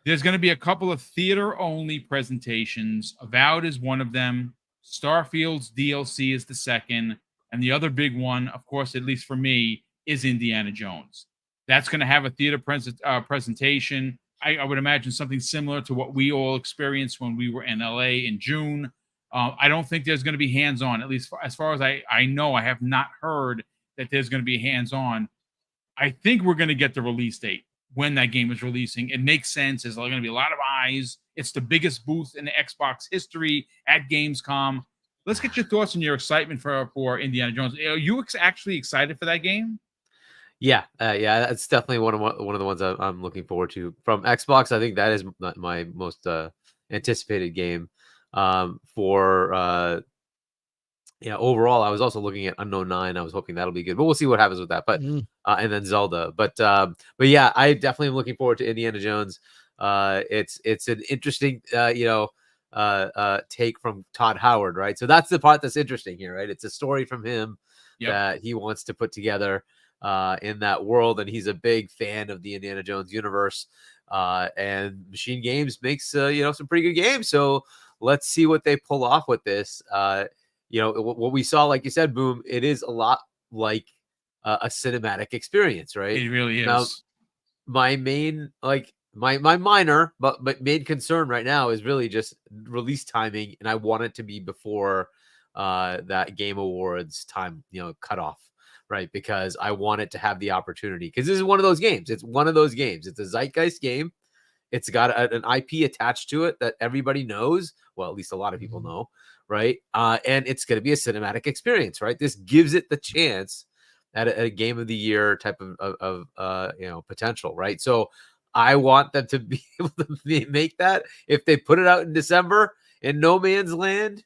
there's going to be a couple of theater-only presentations. Avowed is one of them. Starfield's DLC is the second. And the other big one, of course, at least for me, is Indiana Jones. That's going to have a theater presentation. I would imagine something similar to what we all experienced when we were in LA in June. I don't think there's going to be hands-on, at least as far as I know. I have not heard that there's going to be hands-on. I think we're going to get the release date when that game is releasing. It makes sense. There's going to be a lot of eyes. It's the biggest booth in the Xbox history at Gamescom. Let's get your thoughts and your excitement for Indiana Jones. Are you actually excited for that game? Yeah, that's definitely one of the ones I'm looking forward to from Xbox. I think that is my most anticipated game. Overall, I was also looking at Unknown 9. I was hoping that'll be good, but we'll see what happens with that. But and then Zelda. But yeah, I definitely am looking forward to Indiana Jones. It's an interesting take from Todd Howard, right? So that's the part that's interesting here, right? It's a story from him that he wants to put together in that world, and he's a big fan of the Indiana Jones universe. And Machine Games makes some pretty good games. So let's see what they pull off with this. What we saw, like you said, Boom, it is a lot like a cinematic experience, right? It really is. Now, my main, my minor, but main concern right now is really just release timing, and I want it to be before that Game Awards time, cutoff, right? Because I want it to have the opportunity, because this is one of those games. It's one of those games. It's a zeitgeist game. It's got an IP attached to it that everybody knows. Well, at least a lot of people know, right? And it's going to be a cinematic experience, right? This gives it the chance at a game of the year type of potential, right? So I want them to be able to make that. If they put it out in December in no man's land,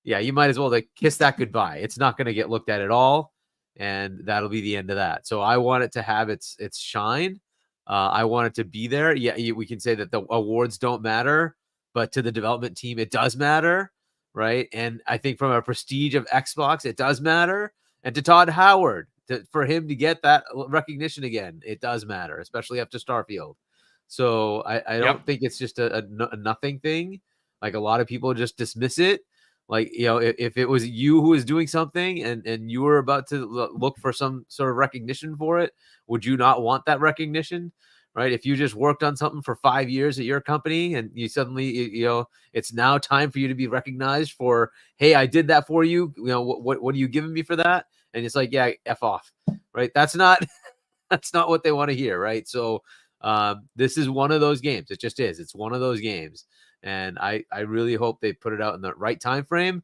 yeah, you might as well like kiss that goodbye. It's not going to get looked at all, and that'll be the end of that. So I want it to have its shine. I want it to be there. Yeah, we can say that the awards don't matter, but to the development team, it does matter, right? And I think from a prestige of Xbox, it does matter. And to Todd Howard, for him to get that recognition again, it does matter, especially after Starfield. So I don't think it's just a nothing thing. Like a lot of people just dismiss it. Like, if it was you who was doing something and you were about to look for some sort of recognition for it, would you not want that recognition? Right? If you just worked on something for 5 years at your company and you suddenly, it's now time for you to be recognized for, hey, I did that for you. What are you giving me for that? And it's like, yeah, F off. Right? That's not what they want to hear. Right? So this is one of those games. It just is. It's one of those games. And I really hope they put it out in the right time frame.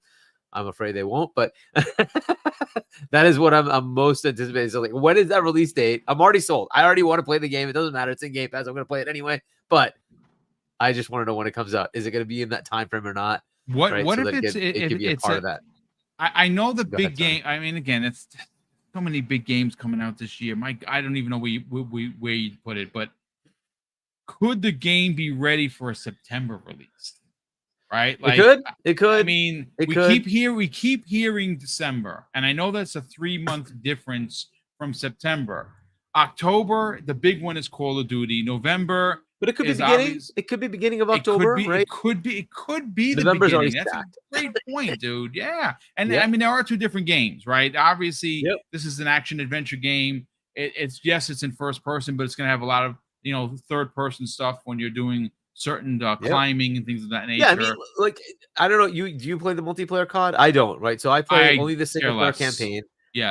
I'm afraid they won't, but that is what I'm most anticipating. So, like, when is that release date? I'm already sold. I already want to play the game. It doesn't matter. It's in Game Pass. I'm going to play it anyway. But I just want to know when it comes out. Is it going to be in that time frame or not? What right? What so if it could be a part of that? I know the Go big ahead, Tony. game. I mean, again, it's so many big games coming out this year. I don't even know where you'd put it, but could the game be ready for a September release? Right? Like, it could. I mean, we keep hearing December, and I know that's a 3-month difference from September. October, the big one is Call of Duty. November, but it could be beginning. It could be beginning of October, right? It could be the November's beginning. Already That's stacked. a great point, dude. Yeah, and I mean, there are two different games, right? Obviously, this is an action adventure game. It's in first person, but it's going to have a lot of third person stuff when you're doing certain climbing and things of that nature. Yeah, I mean, like, I don't know. Do you play the multiplayer COD? I don't, right? So I play only the single player campaign,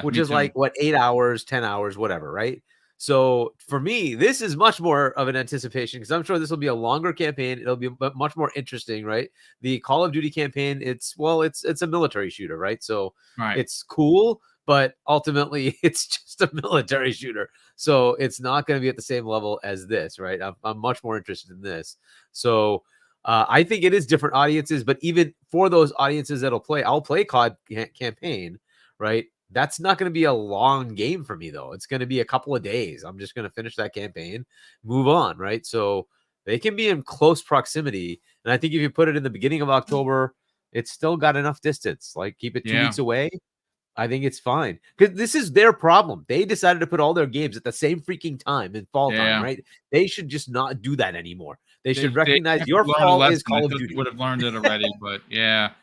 which is like 8 hours, 10 hours, whatever, right? So for me, this is much more of an anticipation because I'm sure this will be a longer campaign. It'll be much more interesting, right? The Call of Duty campaign, it's a military shooter, right? So it's cool, but ultimately it's just a military shooter. So it's not going to be at the same level as this, right? I'm much more interested in this. So I think it is different audiences, but even for those audiences I'll play COD campaign, right? That's not going to be a long game for me, though. It's going to be a couple of days. I'm just going to finish that campaign, move on, right? So they can be in close proximity. And I think if you put it in the beginning of October, it's still got enough distance. Like, keep it 2 weeks away. I think it's fine because this is their problem. They decided to put all their games at the same freaking time in fall time, right? They should just not do that anymore. They should recognize your fall is Call of Duty. Would have learned it already, but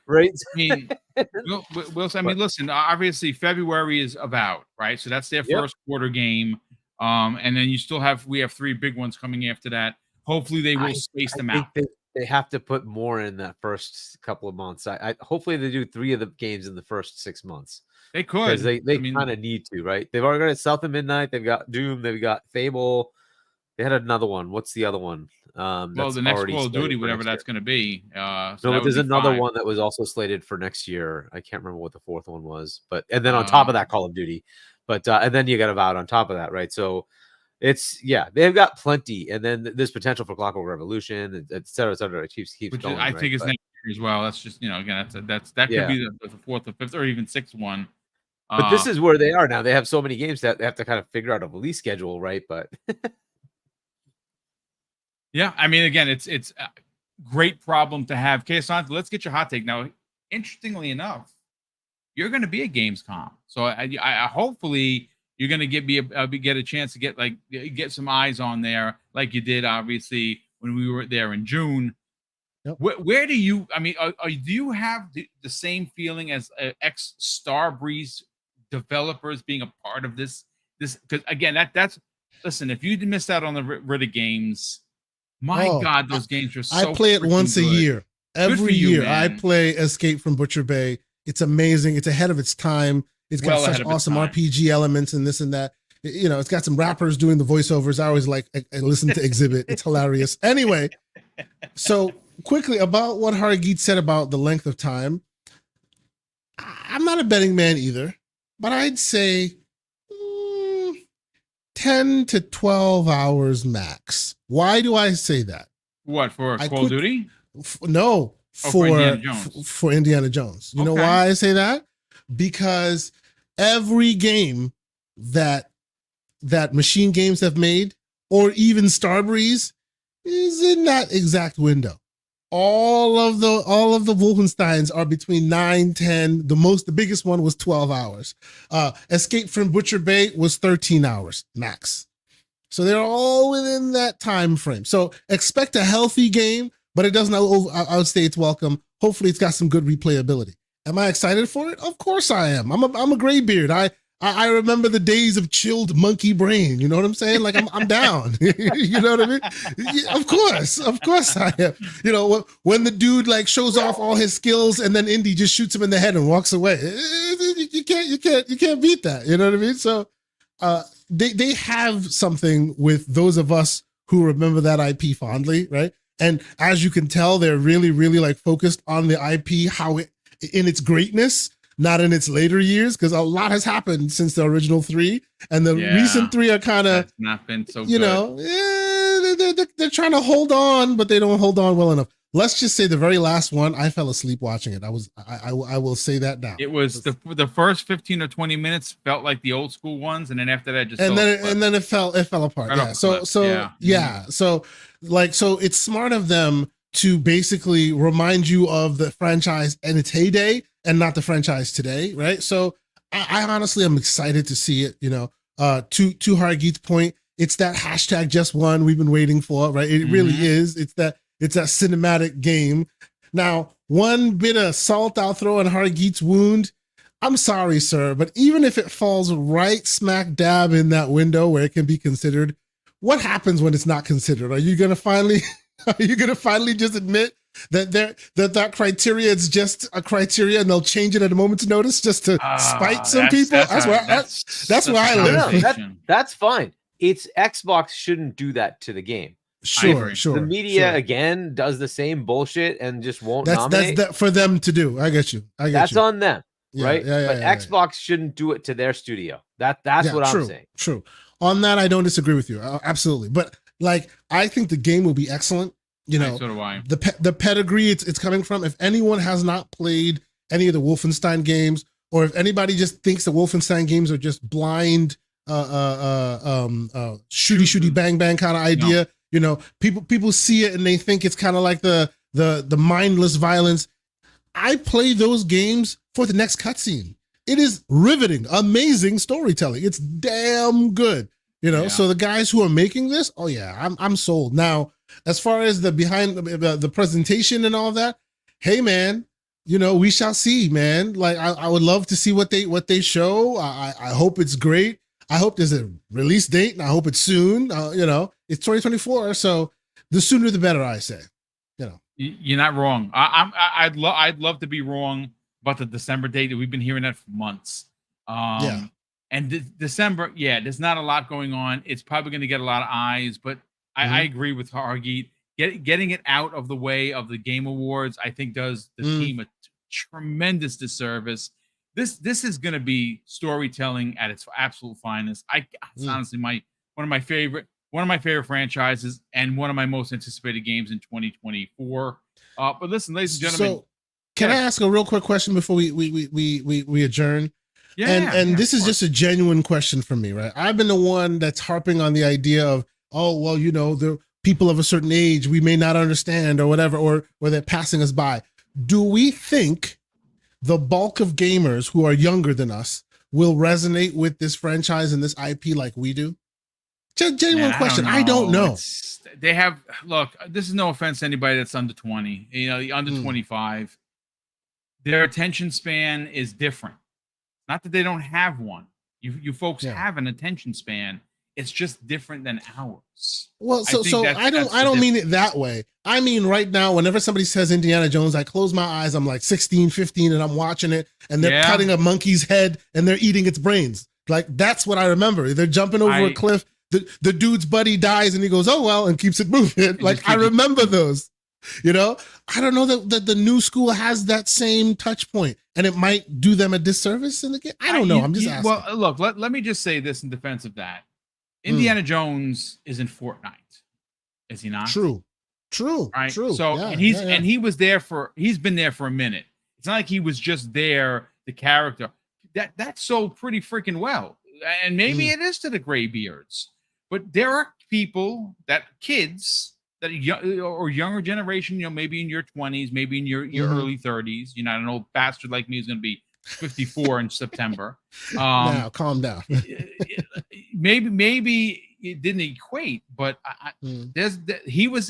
right. I mean, listen, obviously February is about, right? So that's their first quarter game, and then we have 3 big ones coming after that. Hopefully, they will space them out. They have to put more in that first couple of months. Hopefully they do 3 of the games in the first 6 months. They could, because they kind of need to, right? They've already got South of Midnight. They've got Doom. They've got Fable. They had another one. What's the other one? Well, the next Call of Duty, whatever that's going to be. No, but there's another one that was also slated for next year. I can't remember what the 4th one was, and then on top of that, Call of Duty. But and then you got Avowed on top of that, right? So it's they've got plenty, and then there's potential for Clockwork Revolution, et cetera, et cetera. It keeps going. I think it's next year as well. That's just again, that could be the 4th or 5th or even 6th one. But this is where they are now. They have so many games that they have to kind of figure out a release schedule, right? But yeah, I mean, again, it's a great problem to have. Kesan, let's get your hot take now. Interestingly enough, you're going to be at Gamescom, so I hopefully you're going to get a chance to get some eyes on there, like you did obviously when we were there in June. Yep. Where do you? I mean, do you have the same feeling as ex Starbreeze developers being a part of this? Because again, that's listen. If you missed out on the Riddick games, my God, those games are so. I play it once a year. Every year, man. I play Escape from Butcher Bay. It's amazing. It's ahead of its time. It's got such awesome RPG elements and this and that. It's got some rappers doing the voiceovers. I always I listen to Exhibit. It's hilarious. Anyway, so quickly about what Hargeet said about the length of time. I'm not a betting man either, but I'd say 10 to 12 hours max. Why do I say that? What, for Call of Duty? No, for Indiana Jones. For Indiana Jones. You know why I say that? Because every game that Machine Games have made, or even Starbreeze, is in that exact window. All of the Wolfensteins are between 9, 10. The biggest one was 12 hours. Escape from Butcher Bay was 13 hours max. So they're all within that time frame. So expect a healthy game, but it doesn't outstay its welcome. Hopefully it's got some good replayability. Am I excited for it? Of course I am. I'm a graybeard. I remember the days of chilled monkey brain. You know what I'm saying? Like I'm down. You know what I mean? Yeah, of course I am. You know, when the dude like shows off all his skills and then Indy just shoots him in the head and walks away. You can't beat that. You know what I mean? So they have something with those of us who remember that IP fondly, right? And as you can tell, they're really, really like focused on the IP, how it in its greatness, not in its later years, because a lot has happened since the original 3, and the recent 3 are kind of not been so you good. Know, they're trying to hold on, but they don't hold on well enough. Let's just say the very last one, I fell asleep watching it. I will say that now. It was the first 15 or 20 minutes felt like the old school ones, and then after that just and then it fell apart. Yeah. So it's smart of them to basically remind you of the franchise in its heyday and not the franchise today, right? So I honestly am excited to see it. You know, to Hargeet's point, it's that hashtag just one we've been waiting for, right? It really is. It's that cinematic game. Now, one bit of salt I'll throw on Hargeet's wound. I'm sorry, sir, but even if it falls right smack dab in that window where it can be considered, what happens when it's not considered? Are you gonna finally just admit that criteria is just a criteria and they'll change it at a moment's notice just to spite some people? That's where I live. That's fine. It's Xbox shouldn't do that to the game. Sure. The media again does the same bullshit and just won't nominate. That's for them to do. I get you. That's on them, right? Yeah, but Xbox shouldn't do it to their studio. That's what I'm saying. True. On that, I don't disagree with you. Absolutely. But like, I think the game will be excellent. You know, so do I. The pedigree it's coming from. If anyone has not played any of the Wolfenstein games, or if anybody just thinks the Wolfenstein games are just blind, shooty bang bang kind of idea, you know, people see it and they think it's kind of like the mindless violence. I play those games for the next cutscene. It is riveting, amazing storytelling. It's damn good, you know. So the guys who are making this, oh yeah, I'm sold. Now, as far as the behind the presentation and all that, hey man, you know, we shall see, man. Like I would love to see what they show. I hope it's great. I hope there's a release date, and I hope it's soon. You know, it's 2024, so the sooner the better, I say. You know, you're not wrong. I'd love to be wrong about the December date. We've been hearing that for months. And December, there's not a lot going on. It's probably going to get a lot of eyes, but I agree with Hargeet. Getting it out of the way of the Game Awards, I think, does the team a tremendous disservice. This is going to be storytelling at its absolute finest. It's honestly one of my favorite franchises and one of my most anticipated games in 2024. But listen, ladies and gentlemen, so can I ask a real quick question before we adjourn? And this is just a genuine question for me, right? I've been the one that's harping on the idea of, oh well, you know, the people of a certain age we may not understand or whatever, or they're passing us by. Do we think the bulk of gamers who are younger than us will resonate with this franchise and this IP like we do? Genuine question. I don't know. Look, this is no offense to anybody that's under 20, you know, under 25. Their attention span is different. Not that they don't have one. You folks have an attention span. It's just different than ours. Well, so I don't mean it that way. I mean, right now, whenever somebody says Indiana Jones, I close my eyes. I'm like 16, 15, and I'm watching it, and they're cutting a monkey's head and they're eating its brains. Like, that's what I remember. They're jumping over a cliff. The dude's buddy dies and he goes, oh, well, and keeps it moving. Like, I remember those, you know? I don't know that the new school has that same touch point, and it might do them a disservice in the game. I don't know. I'm just asking. Well, look, let me just say this in defense of that. Indiana Jones is in Fortnite, is he not? True. Right. True. So Yeah, and he's yeah, yeah. and he's been there for a minute. It's not like he was just there, the character. That sold pretty freaking well. And maybe it is to the graybeards, but there are people kids that or younger generation, maybe in your 20s, maybe in your early 30s. You're not an old bastard like me who's going to be 54 in September. Now, calm down. maybe it didn't equate, but Indiana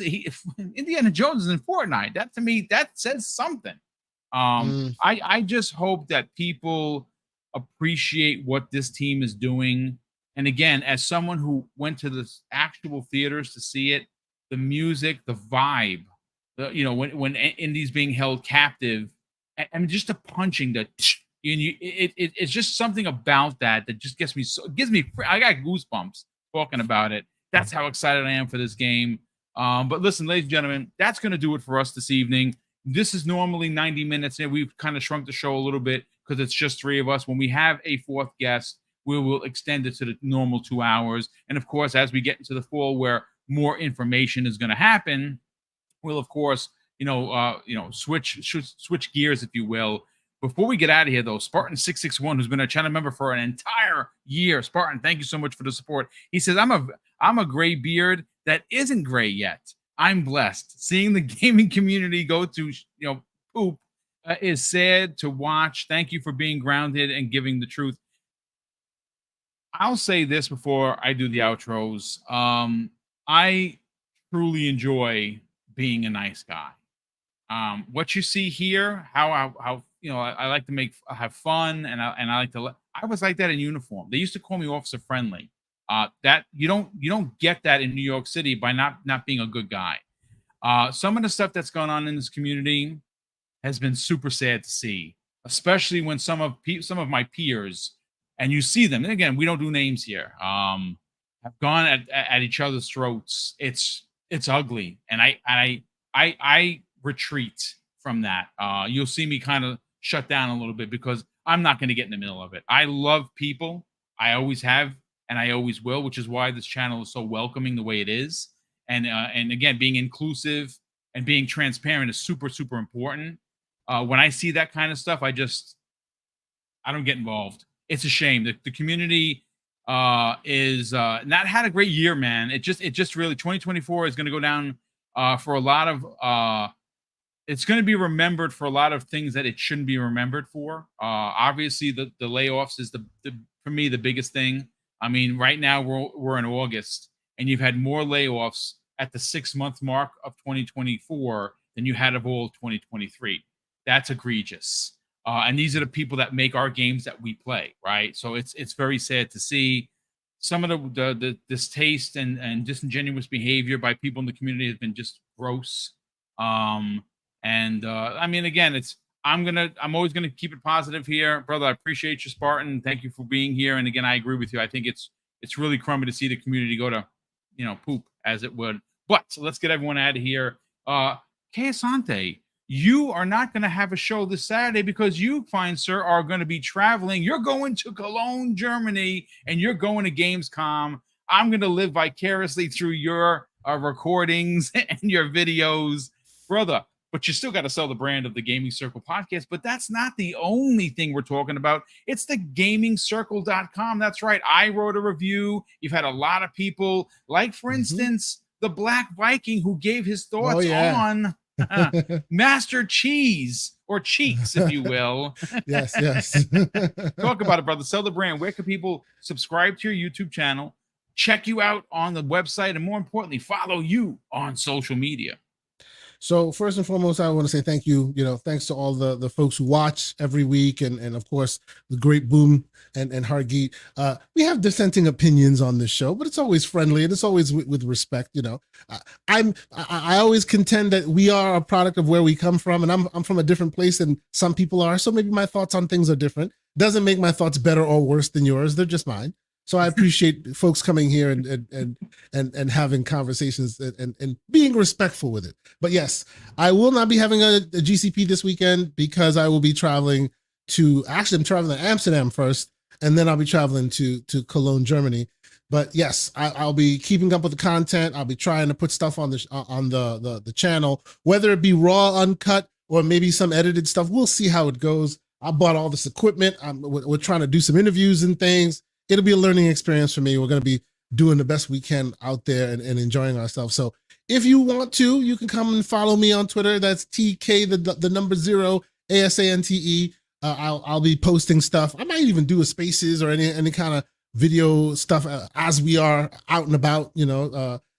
Jones is in Fortnite. That to me, that says something. I just hope that people appreciate what this team is doing. And again, as someone who went to the actual theaters to see it, the music, the vibe, when Indy's being held captive, and just the punching, it's just something about that just gives me I got goosebumps talking about it. That's how excited I am for this game. But listen, ladies and gentlemen, that's going to do it for us this evening. This is normally 90 minutes, and we've kind of shrunk the show a little bit because it's just three of us. When we have a fourth guest, we will extend it to the normal 2 hours. And of course, as we get into the fall where more information is going to happen, we'll of course, switch gears, if you will. Before we get out of here, though, Spartan661, who's been a channel member for an entire year. Spartan, thank you so much for the support. He says, I'm a gray beard that isn't gray yet. I'm blessed. Seeing the gaming community go to poop is sad to watch. Thank you for being grounded and giving the truth. I'll say this before I do the outros. I truly enjoy being a nice guy. What you see here, how I like to have fun, and I like to. I was like that in uniform. They used to call me Officer Friendly. That you don't get that in New York City by not being a good guy. Some of the stuff that's going on in this community has been super sad to see, especially when some of my peers, and you see them. And again, we don't do names here. Have gone at each other's throats. It's ugly, and I retreat from that. You'll see me kind of shut down a little bit because I'm not going to get in the middle of it. I love people. I always have, and I always will, which is why this channel is so welcoming the way it is. And again, being inclusive and being transparent is super, super important. When I see that kind of stuff, I don't get involved. It's a shame that the community is not had a great year, man. It just really 2024 is going to go down for a lot of it's going to be remembered for a lot of things that it shouldn't be remembered for. Obviously, the layoffs is for me the biggest thing. I mean, right now we're in August, and you've had more layoffs at the 6-month mark of 2024 than you had of all of 2023. That's egregious. And these are the people that make our games that we play, right? So it's very sad to see. Some of the distaste and disingenuous behavior by people in the community has been just gross. I mean, again, I'm always gonna keep it positive here, brother. I appreciate you, Spartan. Thank you for being here. And again, I agree with you. I think it's really crummy to see the community go to, poop, as it would. But so let's get everyone out of here. Asante, you are not going to have a show this Saturday because you, fine sir, are going to be traveling. You're going to Cologne, Germany, and you're going to Gamescom. I'm going to live vicariously through your recordings and your videos, brother. But you still got to sell the brand of the Gaming Circle podcast. But that's not the only thing we're talking about. It's the gamingcircle.com. That's right. I wrote a review. You've had a lot of people, like, for instance, the Black Viking, who gave his thoughts on Master Cheese, or Cheeks, if you will. Yes. Talk about it, brother. Sell the brand. Where can people subscribe to your YouTube channel, check you out on the website, and more importantly, follow you on social media? So first and foremost, I want to say thank you. Thanks to all the folks who watch every week, and of course the great Boom and Hargeet. We have dissenting opinions on this show, but it's always friendly and it's always with respect. I always contend that we are a product of where we come from, and I'm from a different place than some people are. So maybe my thoughts on things are different. Doesn't make my thoughts better or worse than yours. They're just mine. So I appreciate folks coming here and having conversations and being respectful with it. But yes, I will not be having a GCP this weekend because I will be traveling I'm traveling to Amsterdam first, and then I'll be traveling to Cologne, Germany. But yes, I'll be keeping up with the content. I'll be trying to put stuff on the channel, whether it be raw, uncut, or maybe some edited stuff. We'll see how it goes. I bought all this equipment. We're trying to do some interviews and things. It'll be a learning experience for me. We're going to be doing the best we can out there and enjoying ourselves. So if you want to, you can come and follow me on Twitter. That's TK, the number 0, ASANTE. I'll be posting stuff. I might even do a spaces or any kind of video stuff as we are out and about,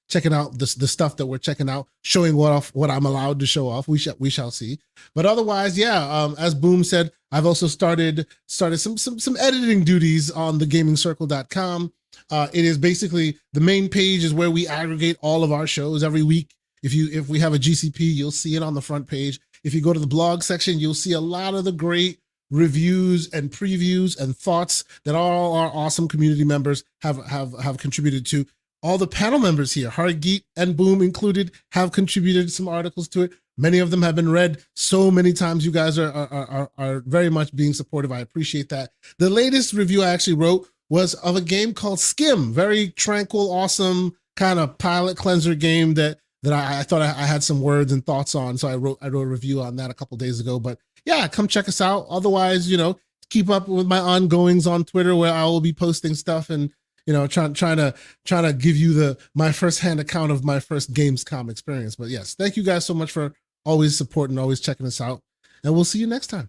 checking out the stuff that we're checking out, showing what I'm allowed to show off. We shall see. But otherwise, yeah, as Boom said, I've also started some editing duties on thegamingcircle.com. It is basically the main page is where we aggregate all of our shows every week. If we have a GCP, you'll see it on the front page. If you go to the blog section, you'll see a lot of the great reviews and previews and thoughts that all our awesome community members have contributed to. All the panel members here, Hargeet and Boom included, have contributed some articles to it. Many of them have been read so many times. You guys are very much being supportive. I appreciate that. The latest review I actually wrote was of a game called Skim, very tranquil, awesome kind of palate cleanser game that I thought I had some words and thoughts on. So I wrote a review on that a couple days ago. But yeah, come check us out. Otherwise, keep up with my ongoings on Twitter, where I will be posting stuff and trying to give you my firsthand account of my first Gamescom experience. But yes, thank you guys so much for always supporting, always checking us out, and we'll see you next time.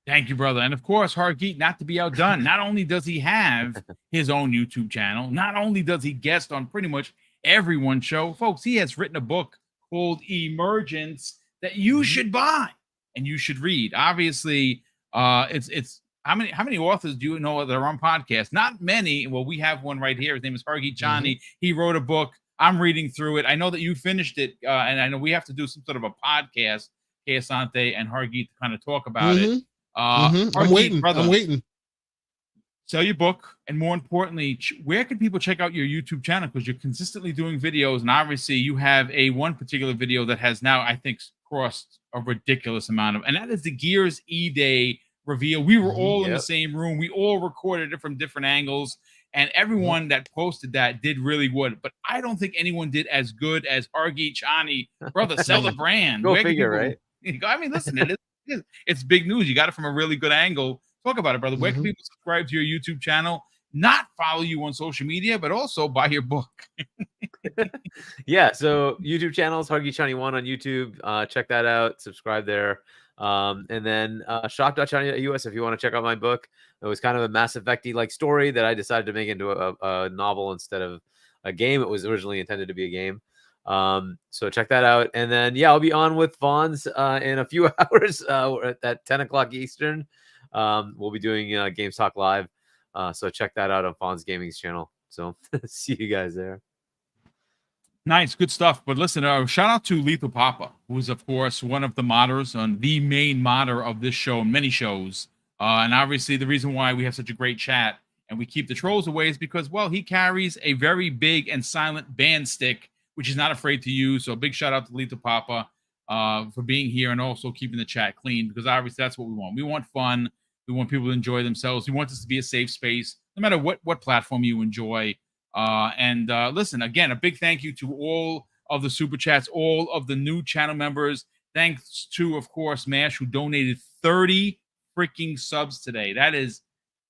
Thank you, brother. And of course, Hargeet, not to be outdone, not only does he have his own YouTube channel, not only does he guest on pretty much everyone's show, folks, he has written a book called Emergence that you should buy and you should read. Obviously, it's how many authors do you know that are on podcasts? Not many. Well, we have one right here. His name is Hargeet Chani. He wrote a book. I'm reading through it. I know that you finished it, and I know we have to do some sort of a podcast, Asante and Hargeet, to kind of talk about it. Hargeet, I'm waiting, brother. I'm waiting. Sell your book, and more importantly, where can people check out your YouTube channel? Because you're consistently doing videos, and obviously you have one particular video that has now, I think, crossed a ridiculous amount of, and that is the Gears E-Day reveal. We were all in the same room. We all recorded it from different angles, and everyone that posted that did really good. But I don't think anyone did as good as Hargeet Chani. Brother, sell the brand. Go figure, right? I mean, listen, it's big news. You got it from a really good angle. Talk about it, brother. Where can people subscribe to your YouTube channel, not follow you on social media, but also buy your book? Yeah, so YouTube channels, Hargeet Chani 1 on YouTube. Check that out. Subscribe there. And then shop.chani.us if you want to check out my book. It was kind of a Mass Effect-y like story that I decided to make into a novel instead of a game. It was originally intended to be a game. So check that out. And then, yeah, I'll be on with Fonz in a few hours at 10 o'clock Eastern. We'll be doing Games Talk Live. So check that out on Fonz Gaming's channel. So see you guys there. Nice, good stuff. But listen, shout out to Lethal Papa, who is, of course, one of the modders on the main modder of this show and many shows. And obviously, the reason why we have such a great chat and we keep the trolls away is because, well, he carries a very big and silent band stick, which he's not afraid to use. So a big shout out to Lethal Papa for being here and also keeping the chat clean, because obviously that's what we want. We want fun. We want people to enjoy themselves. We want this to be a safe space, no matter what platform you enjoy. And listen, again, a big thank you to all of the super chats, all of the new channel members. Thanks to, of course, Mash, who donated 30 freaking subs today. That is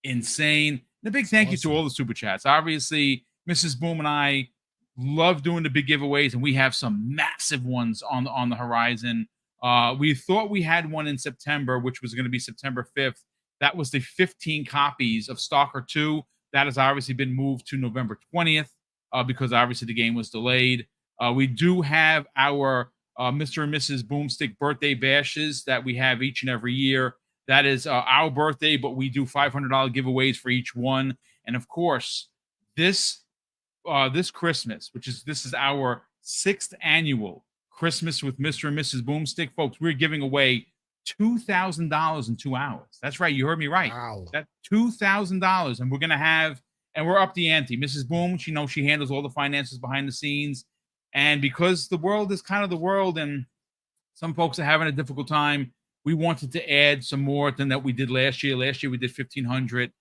insane. And a big thank you to all the super chats. Obviously, Mrs. Boom and I love doing the big giveaways, and we have some massive ones on the horizon. We thought we had one in September, which was going to be September 5th. That was the 15 copies of Stalker 2. That has obviously been moved to November 20th because obviously the game was delayed. We do have our Mr. and Mrs. Boomstick birthday bashes that we have each and every year. That is our birthday, but we do $500 giveaways for each one. And of course, this Christmas, this is our 6th annual Christmas with Mr. and Mrs. Boomstick, folks, we're giving away $2,000 in 2 hours. That's right. You heard me right. Wow. That $2,000. And we're going to have, and we're up the ante. Mrs. Boom, she handles all the finances behind the scenes. And because the world is kind of the world and some folks are having a difficult time, we wanted to add some more than that we did last year. Last year we did 1,500.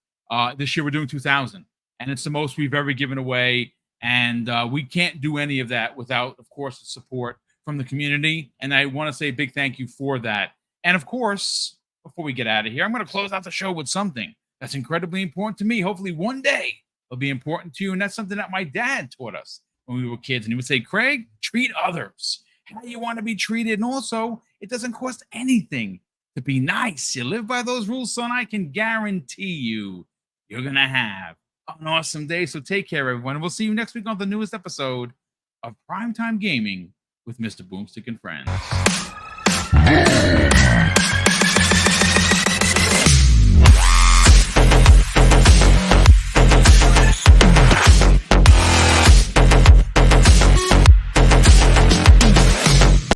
This year we're doing 2,000. and it's the most we've ever given away. And we can't do any of that without, of course, the support from the community. And I want to say a big thank you for that. And of course, before we get out of here, I'm going to close out the show with something that's incredibly important to me. Hopefully one day it'll be important to you. And that's something that my dad taught us when we were kids. And he would say, Craig, treat others how you want to be treated. And also, it doesn't cost anything to be nice. You live by those rules, son. I can guarantee you're going to have an awesome day. So take care, everyone. We'll see you next week on the newest episode of Primetime Gaming with Mr. Boomstick and Friends.